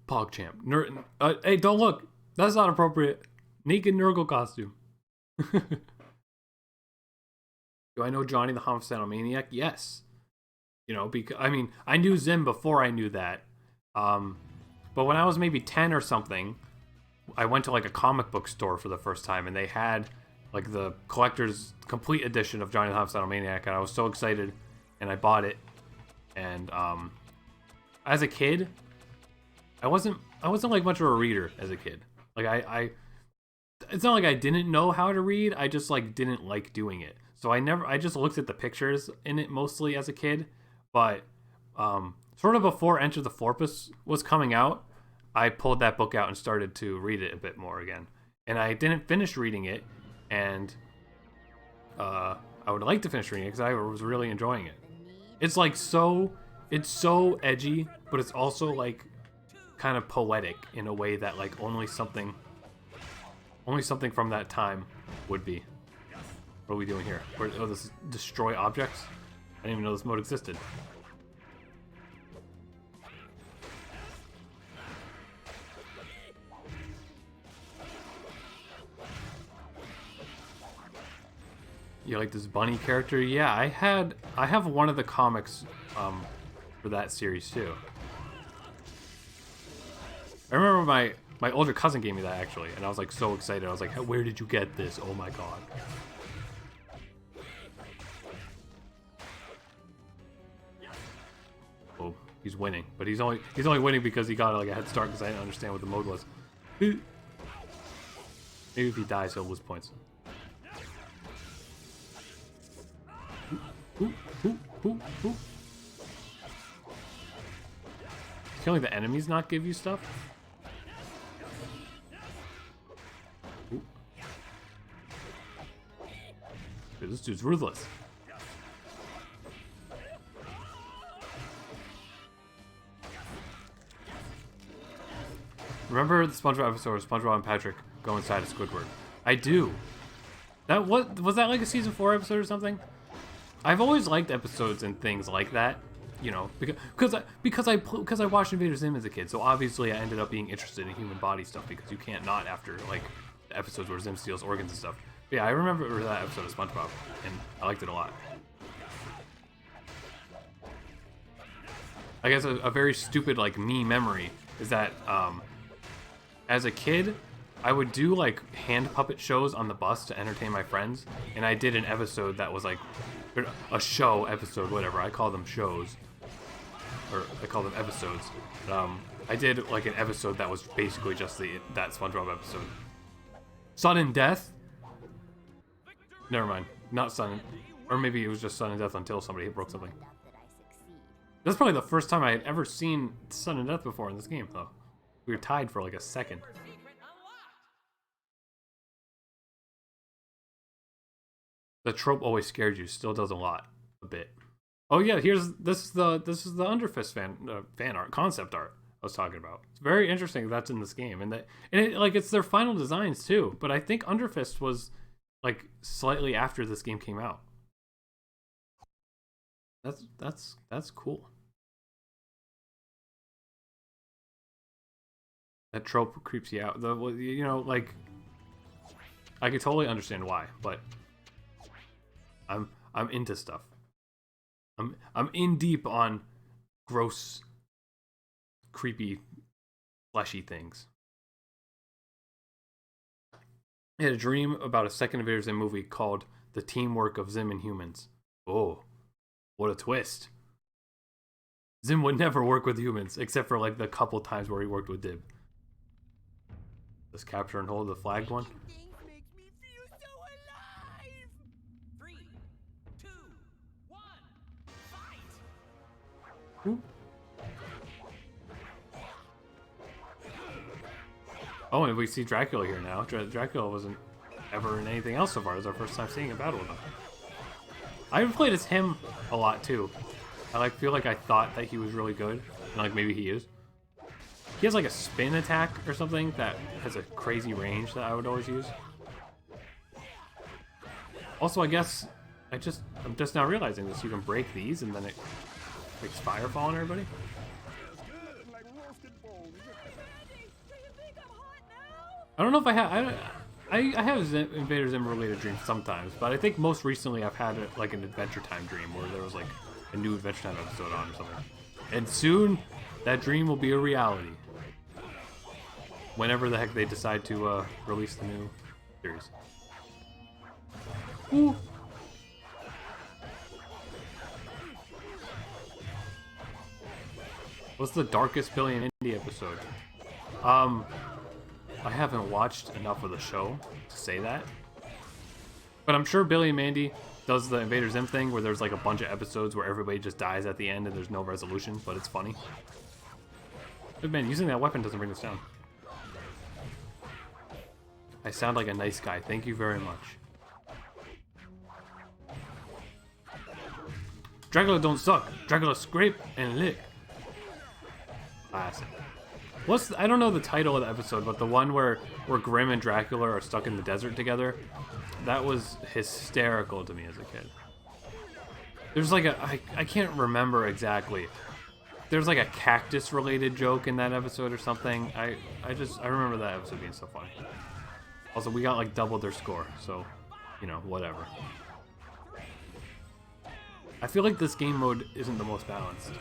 PogChamp. Hey, don't look. That's not appropriate. Naked Nurgle costume. Do I know Johnny the Homicidal Maniac? Yes. You know, because I mean, I knew Zim before I knew that. But when I was maybe 10 or something, I went to like a comic book store for the first time, and they had like the collector's complete edition of Johnny the Homicidal Maniac, and I was so excited, and I bought it. And as a kid, I wasn't like much of a reader as a kid. Like it's not like I didn't know how to read. I just like didn't like doing it. So I just looked at the pictures in it mostly as a kid. but sort of before Enter the Fortress was coming out, I pulled that book out and started to read it a bit more again. And I didn't finish reading it, and I would like to finish reading it because I was really enjoying it. It's like it's so edgy, but it's also like kind of poetic in a way that like only something from that time would be. What are we doing here? Oh, this is destroy objects? I didn't even know this mode existed. You like this bunny character? Yeah, I have one of the comics for that series too. I remember my older cousin gave me that actually, and I was like so excited. I was like, "Where did you get this? Oh my god!" Oh, he's winning, but he's only winning because he got like a head start because I didn't understand what the mode was. Maybe if he dies, he'll lose points. Ooh. Killing the enemies not give you stuff? Ooh. Dude, this dude's ruthless. Remember the SpongeBob episode where SpongeBob and Patrick go inside a Squidward? I do. That was that like a season 4 episode or something? I've always liked episodes and things like that, you know, because I watched Invader Zim as a kid, so obviously I ended up being interested in human body stuff because you can't not after like the episodes where Zim steals organs and stuff. But yeah, I remember that episode of SpongeBob, and I liked it a lot. I guess a very stupid like me memory is that as a kid, I would do like hand puppet shows on the bus to entertain my friends, and I did an episode that was like a show episode, whatever. I call them shows, or I call them episodes. I did like an episode that was basically just that SpongeBob episode. Sudden death? Never mind, not sudden, or maybe it was just sudden death until somebody broke something. That's probably the first time I had ever seen sudden death before in this game, though. We were tied for like a second. The trope always scared you. Still does a bit. Oh yeah, this is the Underfist fan art, concept art I was talking about. It's very interesting that's in this game, and it's their final designs too. But I think Underfist was like slightly after this game came out. That's cool. That trope creeps you out. You know, like I could totally understand why, but I'm into stuff. I'm in deep on gross, creepy, fleshy things. I had a dream about a second Invader Zim movie called The Teamwork of Zim and Humans. Oh, what a twist. Zim would never work with humans, except for like the couple times where he worked with Dib. This capture and hold the flagged one. Makes me feel so alive. 3, 2, 1, fight! Ooh. Oh, and we see Dracula here now. Dracula wasn't ever in anything else so far. It was our first time seeing a battle with him. I even played as him a lot too. I feel like I thought that he was really good, and like maybe he is. He has like a spin attack or something that has a crazy range that I would always use. Also, I guess I'm just now realizing this. You can break these and then it makes firefall on everybody. Like roasted bones. I don't know if I have. I have Invader Zim related dreams sometimes, but I think most recently I've had like an Adventure Time dream where there was like a new Adventure Time episode on or something. And soon that dream will be a reality. Whenever the heck they decide to release the new series. Ooh. What's the darkest Billy and Mandy episode? I haven't watched enough of the show to say that. But I'm sure Billy and Mandy does the Invader Zim thing where there's like a bunch of episodes where everybody just dies at the end and there's no resolution, but it's funny. But man, using that weapon doesn't bring this down. I sound like a nice guy. Thank you very much. Dracula don't suck. Dracula scrape and lick. Classic. I don't know the title of the episode, but the one where Grimm and Dracula are stuck in the desert together, that was hysterical to me as a kid. There's like I can't remember exactly. There's like a cactus related joke in that episode or something. I remember that episode being so funny. Also, we got like double their score, so, you know, whatever. I feel like this game mode isn't the most balanced.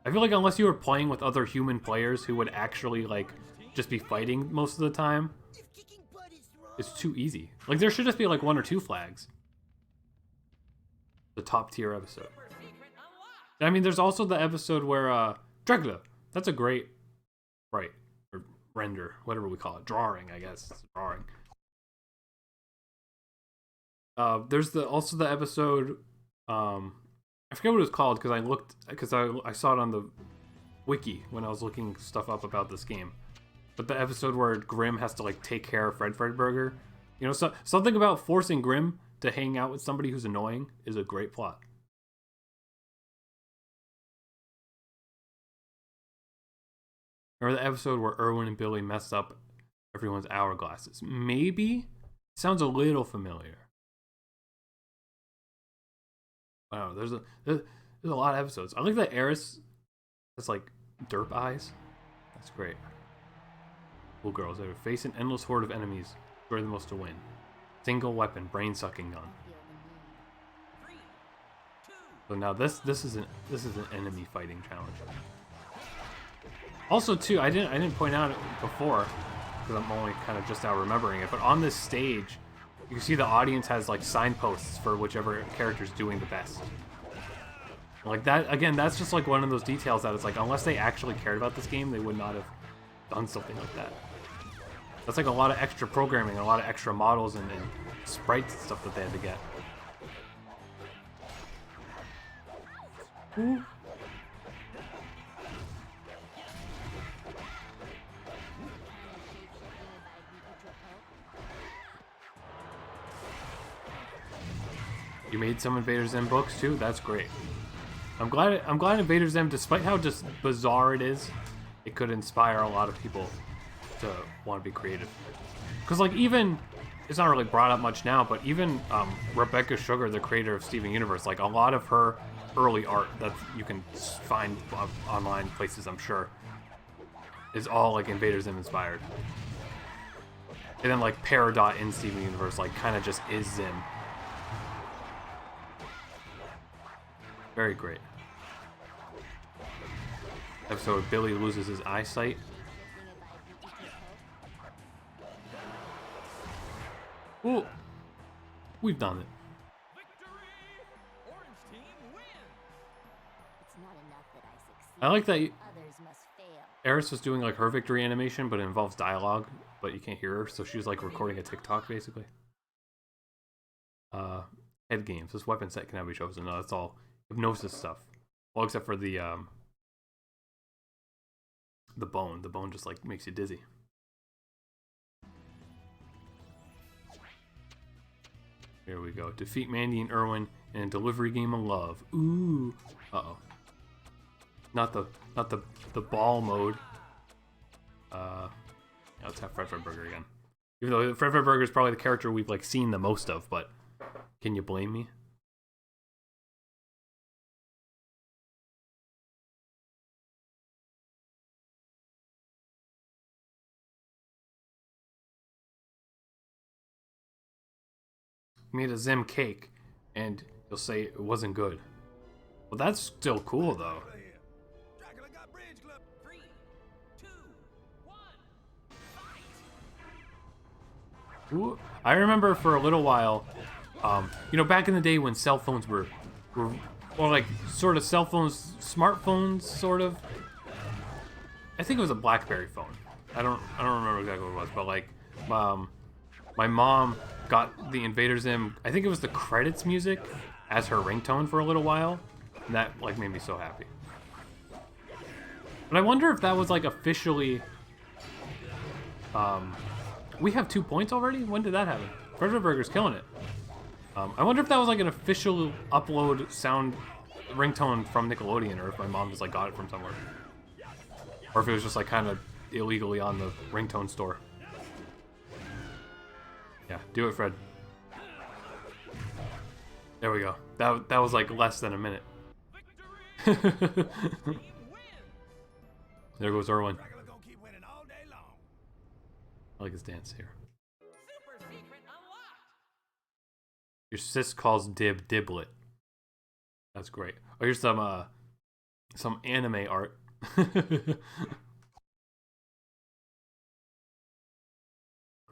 I feel like unless you were playing with other human players who would actually like just be fighting most of the time, it's too easy. Like there should just be like 1 or 2 flags. The top tier episode. I mean, there's also the episode where Dracula. That's a great or render, whatever we call it, drawing. I guess it's drawing. There's also the episode. I forget what it was called because I saw it on the wiki when I was looking stuff up about this game. But the episode where Grimm has to like take care of Fredburger, you know, so something about forcing Grimm to hang out with somebody who's annoying is a great plot. Remember the episode where Erwin and Billy mess up everyone's hourglasses? Maybe? Sounds a little familiar. Wow, there's a lot of episodes. I like that Eris has like derp eyes. That's great. Cool girls. They face an endless horde of enemies. Destroy the most to win. Single weapon, brain sucking gun. So now this is an enemy fighting challenge. Also too, I didn't point out it before because I'm only kind of just now remembering it. But on this stage, you can see the audience has like signposts for whichever character's doing the best. Like that, again, that's just like one of those details that it's like, unless they actually cared about this game, they would not have done something like that. That's like a lot of extra programming, a lot of extra models and sprites and stuff that they had to get. Ooh. You made some Invader Zim books too? That's great. I'm glad Invader Zim, despite how just bizarre it is, it could inspire a lot of people to want to be creative. Because like even, it's not really brought up much now, but even Rebecca Sugar, the creator of Steven Universe, like a lot of her early art that you can find online places, I'm sure, is all like Invader Zim inspired. And then like Peridot in Steven Universe like kind of just is Zim. Very great. Episode where Billy loses his eyesight. Ooh, we've done it. I like that Eris was doing like her victory animation, but it involves dialogue, but you can't hear her, so she was like recording a TikTok basically. Head games. This weapon set cannot be chosen. No, that's all hypnosis stuff. Well, except for the bone. The bone just like makes you dizzy. Here we go. Defeat Mandy and Erwin in a delivery game of love. Ooh. Uh-oh. Not the ball mode. Let's have Fredburger again. Even though Fredburger is probably the character we've like seen the most of, but can you blame me? Made a Zim cake, and you'll say it wasn't good. Well, that's still cool though. Ooh, I remember for a little while, you know, back in the day when cell phones were or like sort of cell phones, smartphones, sort of. I think it was a BlackBerry phone. I don't remember exactly what it was, but like, my mom got the Invader Zim, I think it was the credits music, as her ringtone for a little while. And that like made me so happy. But I wonder if that was like officially... we have 2 points already? When did that happen? Frederick killing it. I wonder if that was like an official upload sound ringtone from Nickelodeon, or if my mom just like got it from somewhere. Or if it was just like kind of illegally on the ringtone store. Yeah, do it, Fred. There we go. That was like less than a minute. There goes Erwin. I like his dance here. Your sis calls Dib Diblet. That's great. Oh, here's some anime art.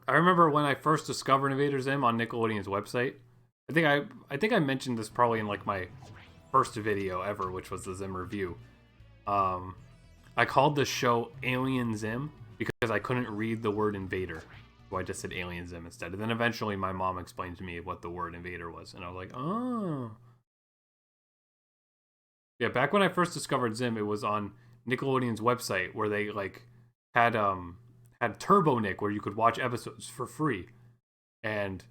I remember when I first discovered Invader Zim on Nickelodeon's website. I think I mentioned this probably in like my first video ever, which was the Zim review. I called the show Alien Zim because I couldn't read the word invader. So I just said Alien Zim instead. And then eventually my mom explained to me what the word invader was. And I was like, oh. Yeah, back when I first discovered Zim, it was on Nickelodeon's website where they like had Turbo Nick where you could watch episodes for free. And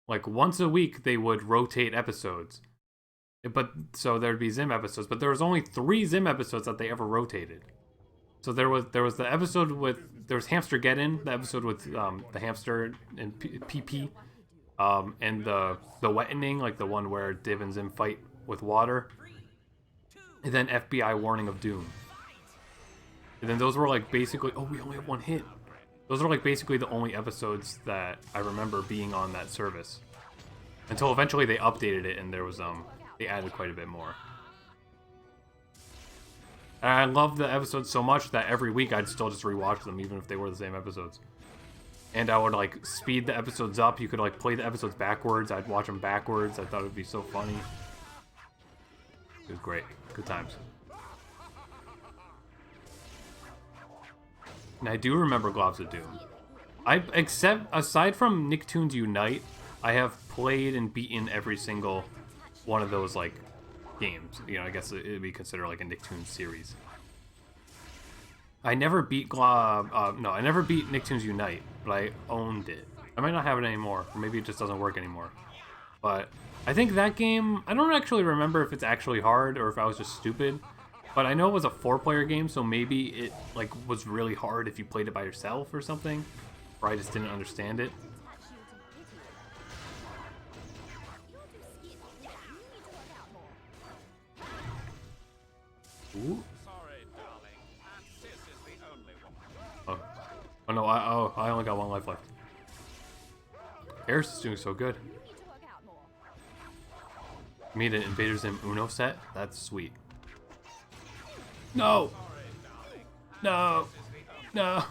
like once a week they would rotate episodes. But so there'd be Zim episodes, but there was only 3 Zim episodes that they ever rotated. So there was the episode with Hamster Get In, the episode with the hamster and PP, and the wettening, like the one where Div and Zim fight with water, and then FBI Warning of Doom. And then those were like basically, oh, we only have 1 hit. Those are like basically the only episodes that I remember being on that service. Until eventually they updated it and there was they added quite a bit more. And I loved the episodes so much that every week I'd still just rewatch them even if they were the same episodes. And I would like speed the episodes up. You could like play the episodes backwards. I'd watch them backwards. I thought it would be so funny. It was great. Good times. And I do remember Globs of Doom. Aside from Nicktoons Unite, I have played and beaten every single one of those like games. You know, I guess it'd be considered like a Nicktoons series. I never beat I never beat Nicktoons Unite, but I owned it. I might not have it anymore, or maybe it just doesn't work anymore. But I think that game, I don't actually remember if it's actually hard or if I was just stupid. But I know it was a 4-player game, so maybe it like was really hard if you played it by yourself or something, or I just didn't understand it. Ooh. Oh no! I only got 1 life left. Eris is doing so good. Made an Invader Zim Uno set. That's sweet. No! No! No!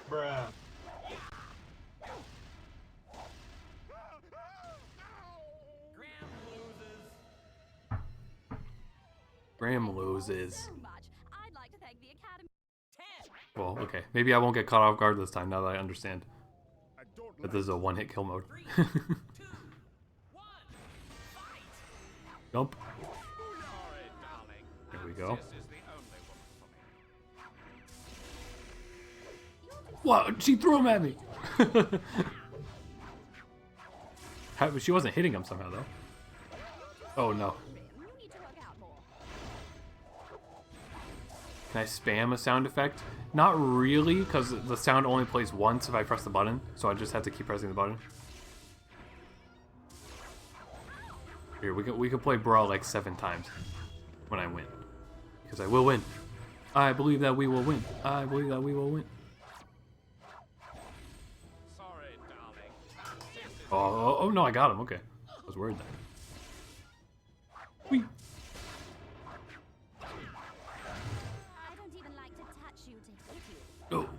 Bruh. Graham loses. Well, okay. Maybe I won't get caught off guard this time now that I understand that this is a 1-hit kill mode. Jump. There we go. Wow, she threw him at me! She wasn't hitting him somehow, though. Oh, no. Can I spam a sound effect? Not really, because the sound only plays once if I press the button, so I just have to keep pressing the button. Here, we can play Brawl like 7 times when I win. Because I will win. I believe that we will win. I believe that we will win. Oh no, I got him. Okay. I was worried then. Whee! Oh.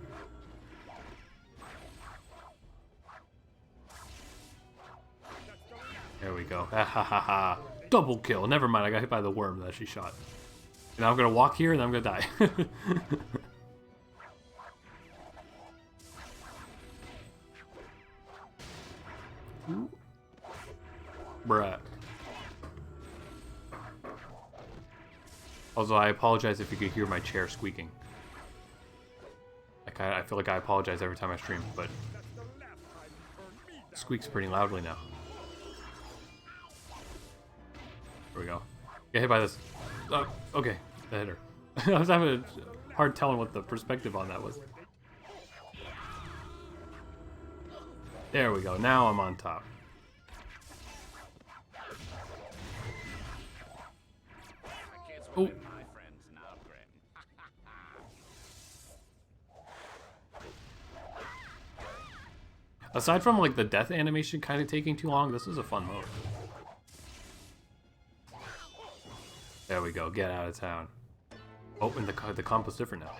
There we go. Ha ha ha ha. Double kill. Never mind, I got hit by the worm that she shot. And I'm gonna walk here and I'm gonna die. Bruh. Also, I apologize if you could hear my chair squeaking. Like, I feel like I apologize every time I stream, but it squeaks pretty loudly now. Here we go. Get hit by this. Okay, that hit her. I was having a hard telling what the perspective on that was. There we go. Now I'm on top. Oh. Aside from like the death animation kind of taking too long, this is a fun mode. There we go. Get out of town. Oh, and the comp is different now.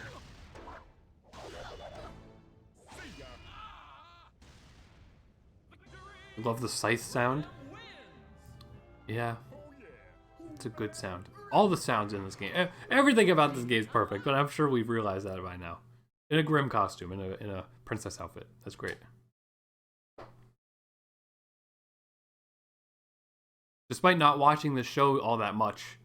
I love the scythe sound. Yeah, it's a good sound. All the sounds in this game, everything about this game is perfect. But I'm sure we've realized that by now. In a Grimm costume, in a princess outfit. That's great. Despite not watching the show all that much,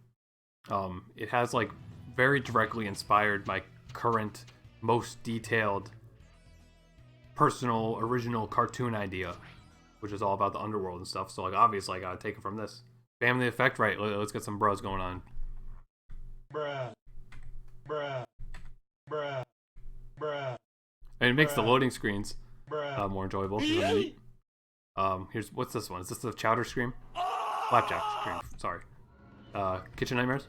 it has like very directly inspired my current, most detailed, personal, original cartoon idea, which is all about the underworld and stuff. So like obviously I gotta take it from this. Family effect, right? Let's get some bros going on. Bruh. Bruh. Bruh. Bruh. And it makes the loading screens more enjoyable. Here's what's this one? Is this the chowder scream? Flapjack scream. Sorry. Kitchen Nightmares.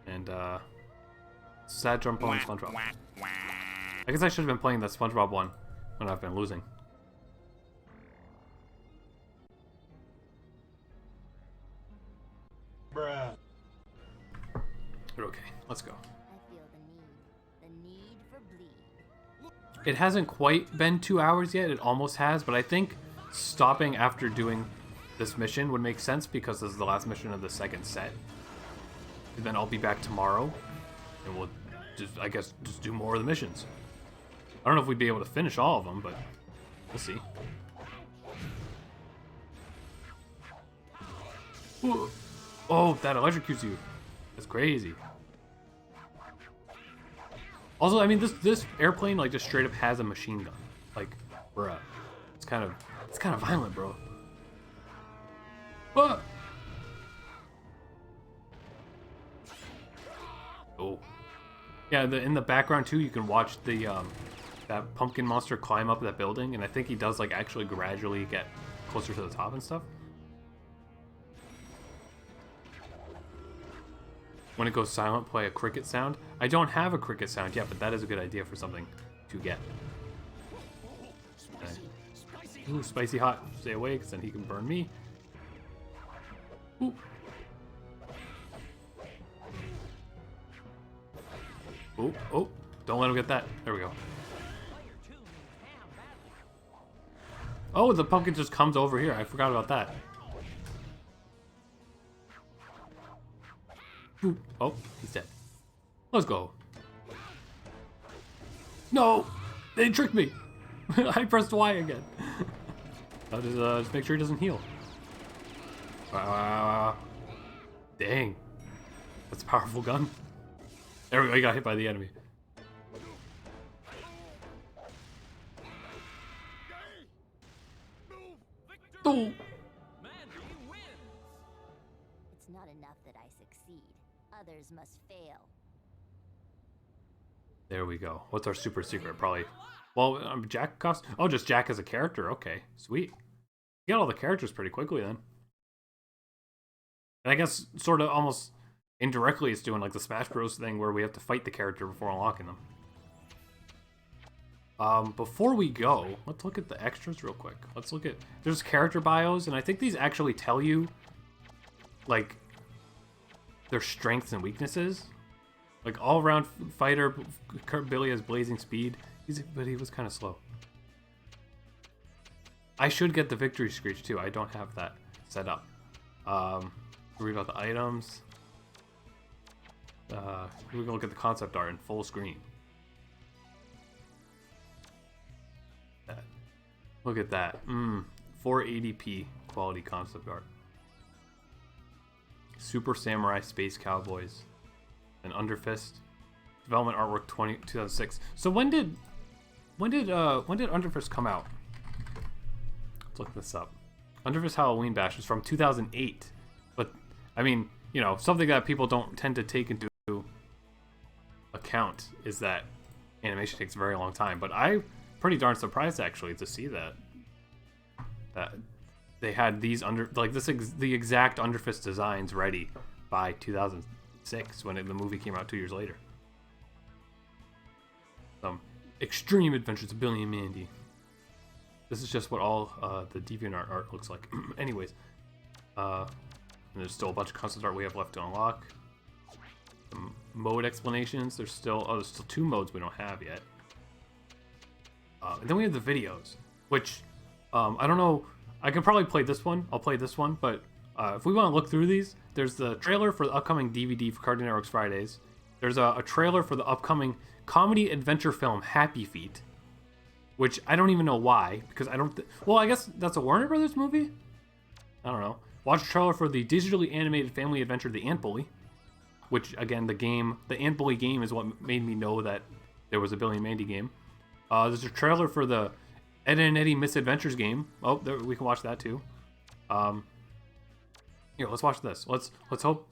And Sad Drum Pony SpongeBob. I guess I should have been playing the SpongeBob one when I've been losing. Bruh. Okay, let's go. I feel the need for bleed. It hasn't quite been 2 hours yet. It almost has, but I think stopping after doing this mission would make sense because this is the last mission of the second set. And then I'll be back tomorrow, and we'll just, I guess, just do more of the missions. I don't know if we'd be able to finish all of them, but we'll see. Ooh. Oh, that electrocutes you. That's crazy. Also, I mean, this airplane like just straight up has a machine gun. Like, bruh, it's kind of violent, bro. What? Oh, yeah. In the background too, you can watch the that pumpkin monster climb up that building, and I think he does like actually gradually get closer to the top and stuff. When it goes silent, play a cricket sound. I don't have a cricket sound yet, but that is a good idea for something to get. Okay. Ooh, spicy hot. Stay away, because then he can burn me. Ooh. Oh, oh, don't let him get that. There we go. Oh, the pumpkin just comes over here. I forgot about that. Ooh. Oh, he's dead. Let's go. No! They tricked me! I pressed Y again. I'll just make sure he doesn't heal. Dang. That's a powerful gun. There we go, he got hit by the enemy. Oh! Mandy wins. It's not enough that I succeed. Others must fail. There we go. What's our super secret? Probably. Well, Jack cost. Oh, just Jack as a character. Okay, sweet. You got all the characters pretty quickly then. And I guess sort of almost indirectly it's doing like the Smash Bros thing where we have to fight the character before unlocking them. Before we go, let's look at the extras real quick. Let's look at, there's character bios, and I think these actually tell you like their strengths and weaknesses. Like all around fighter, Billy has blazing speed, but he was kind of slow. I should get the victory screech too. I don't have that set up. Read about the items. We're gonna look at the concept art in full screen. Look at that. 480p quality concept art. Super Samurai Space Cowboys. And Underfist. Development artwork 2006. So when did Underfist come out? Let's look this up. Underfist Halloween Bash was from 2008. But I mean, you know, something that people don't tend to take into account is that animation takes a very long time. But I'm pretty darn surprised actually to see that they had these the exact Underfist designs ready by 2006 when the movie came out 2 years later. Extreme Adventures of Billy and Mandy. This is just what all the DeviantArt art looks like. Anyways, and there's still a bunch of concept art we have left to unlock. Some mode explanations. There's still 2 modes we don't have yet. And then we have the videos, which I don't know. I can probably play this one. I'll play this one, but if we want to look through these, there's the trailer for the upcoming DVD for Cartoon Network's Fridays. There's a trailer for the upcoming comedy adventure film Happy Feet, which I don't even know why, because I don't. Well, I guess that's a Warner Brothers movie. I don't know. Watch a trailer for the digitally animated family adventure The Ant Bully, which again, the Ant Bully game is what made me know that there was a Billy and Mandy game. There's a trailer for the Ed and Eddie Misadventures game. Oh, there, we can watch that too. Here, let's watch this. Let's hope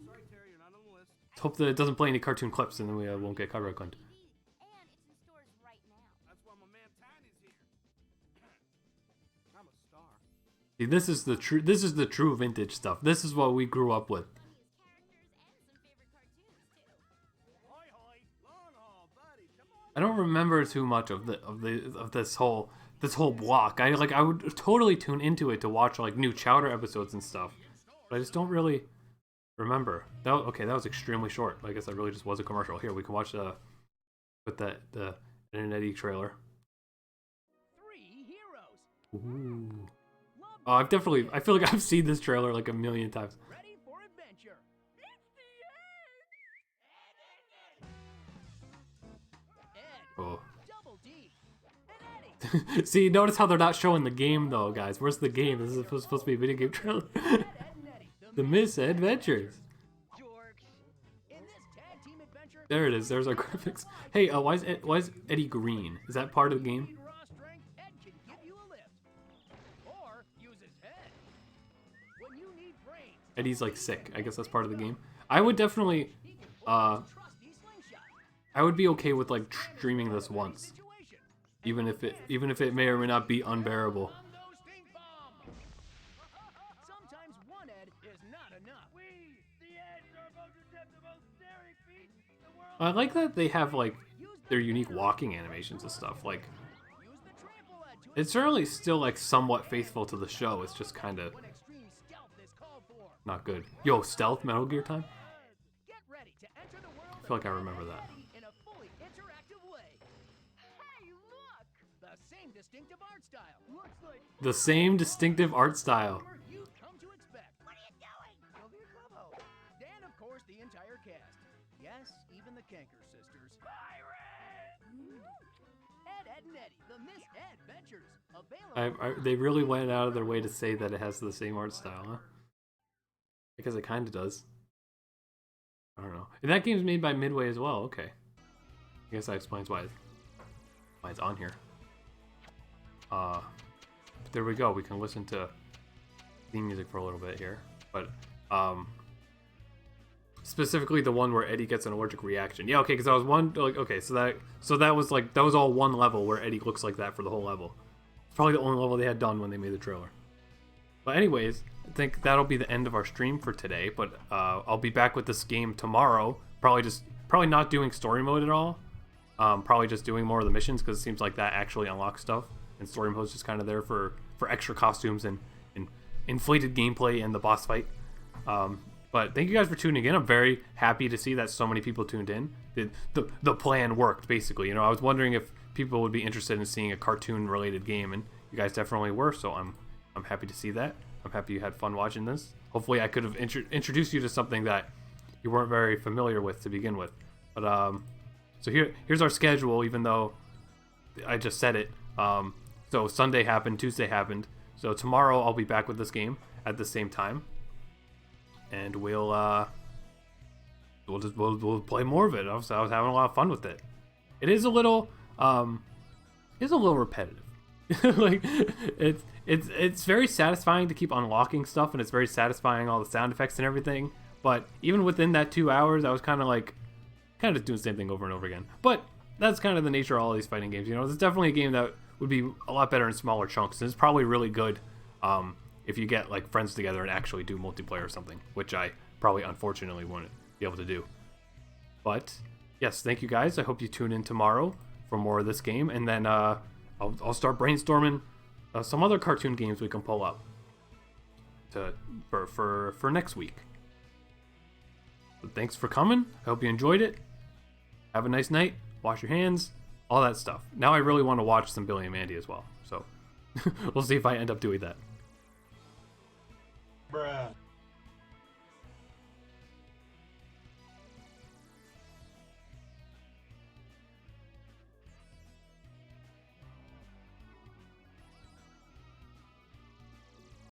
that it doesn't play any cartoon clips, and then we won't get copyright claimed. And it's in stores right now. That's why my man Tiny's here. I'm a star. See, this is the true. This is the true vintage stuff. This is what we grew up with. I don't remember too much of this whole block. I would totally tune into it to watch like new Chowder episodes and stuff, but I just don't really remember. That was extremely short. I guess that really just was a commercial. Here we can watch the Ed and Eddie trailer. 3 heroes. Ooh. Oh, I feel like I've seen this trailer like a million times. Ready for adventure. It's the end. Ed. Oh. Double D. And Eddie. See, notice how they're not showing the game though, guys. Where's the game? This is supposed to be a video game trailer. Ed and Eddie. The Misadventures. Dorks. In this tag team adventure. There it is. There's our graphics. Hey, why is Eddie green? Is that part of the game? Raw strength, Ed can give you a lift. Or use his head. When you need brains. Eddie's like sick. I guess that's part of the game. I would definitely, Trusty slingshot. I would be okay with like streaming this once, Situation. even if it may or may not be unbearable. On those stink bomb. Sometimes one Ed is not enough. We, the Eds, are about to step the most daring feat the world. I like that they have like their unique walking animations and stuff. Like Use the trample Ed to it's certainly still like somewhat faithful to the show. It's just kind of when extreme stealth is called for. not good. Yo, stealth Metal Gear time? Get ready to enter the world I feel like I remember that. in a fully interactive way. Hey, look! The same distinctive art style. Looks like The same distinctive art style. you've come to expect. What are you doing? Sylvia Cobo. And of course the entire cast. Yes, even the Kanker sisters. Ed and Eddie, the Miss Adventures. Available. They really went out of their way to say that it has the same art style, huh? Because it kind of does. I don't know. And that game's made by Midway as well. Okay. I guess that explains why it's on here. There we go. We can listen to theme music for a little bit here, but specifically the one where Eddie gets an allergic reaction. Yeah, okay, because that was one. Like, okay, so that was all one level where Eddie looks like that for the whole level. It's probably the only level they had done when they made the trailer. But anyways, I think that'll be the end of our stream for today. But I'll be back with this game tomorrow. Probably not doing story mode at all. Probably just doing more of the missions because it seems like that actually unlocks stuff. And story mode's just kind of there for extra costumes and inflated gameplay and the boss fight. But thank you guys for tuning in. I'm very happy to see that so many people tuned in. The plan worked, basically. You know, I was wondering if people would be interested in seeing a cartoon-related game, and you guys definitely were. So I'm happy to see that. I'm happy you had fun watching this. Hopefully, I could have introduced you to something that you weren't very familiar with to begin with. But so here's our schedule. Even though I just said it. So Sunday happened, Tuesday happened. So tomorrow I'll be back with this game at the same time, and we'll play more of it. I was having a lot of fun with it. It is a little repetitive. Like it's very satisfying to keep unlocking stuff, and it's very satisfying, all the sound effects and everything. But even within that 2 hours, I was kind of just doing the same thing over and over again. But that's kind of the nature of all these fighting games. You know, it's definitely a game that would be a lot better in smaller chunks, and it's probably really good if you get like friends together and actually do multiplayer or something, which I probably unfortunately wouldn't be able to do. But yes, thank you guys. I hope you tune in tomorrow for more of this game, and then I'll start brainstorming some other cartoon games we can pull up for next week. So thanks for coming. I hope you enjoyed it. Have a nice night. Wash your hands. All that stuff. Now I really want to watch some Billy and Mandy as well. So we'll see if I end up doing that. Bruh.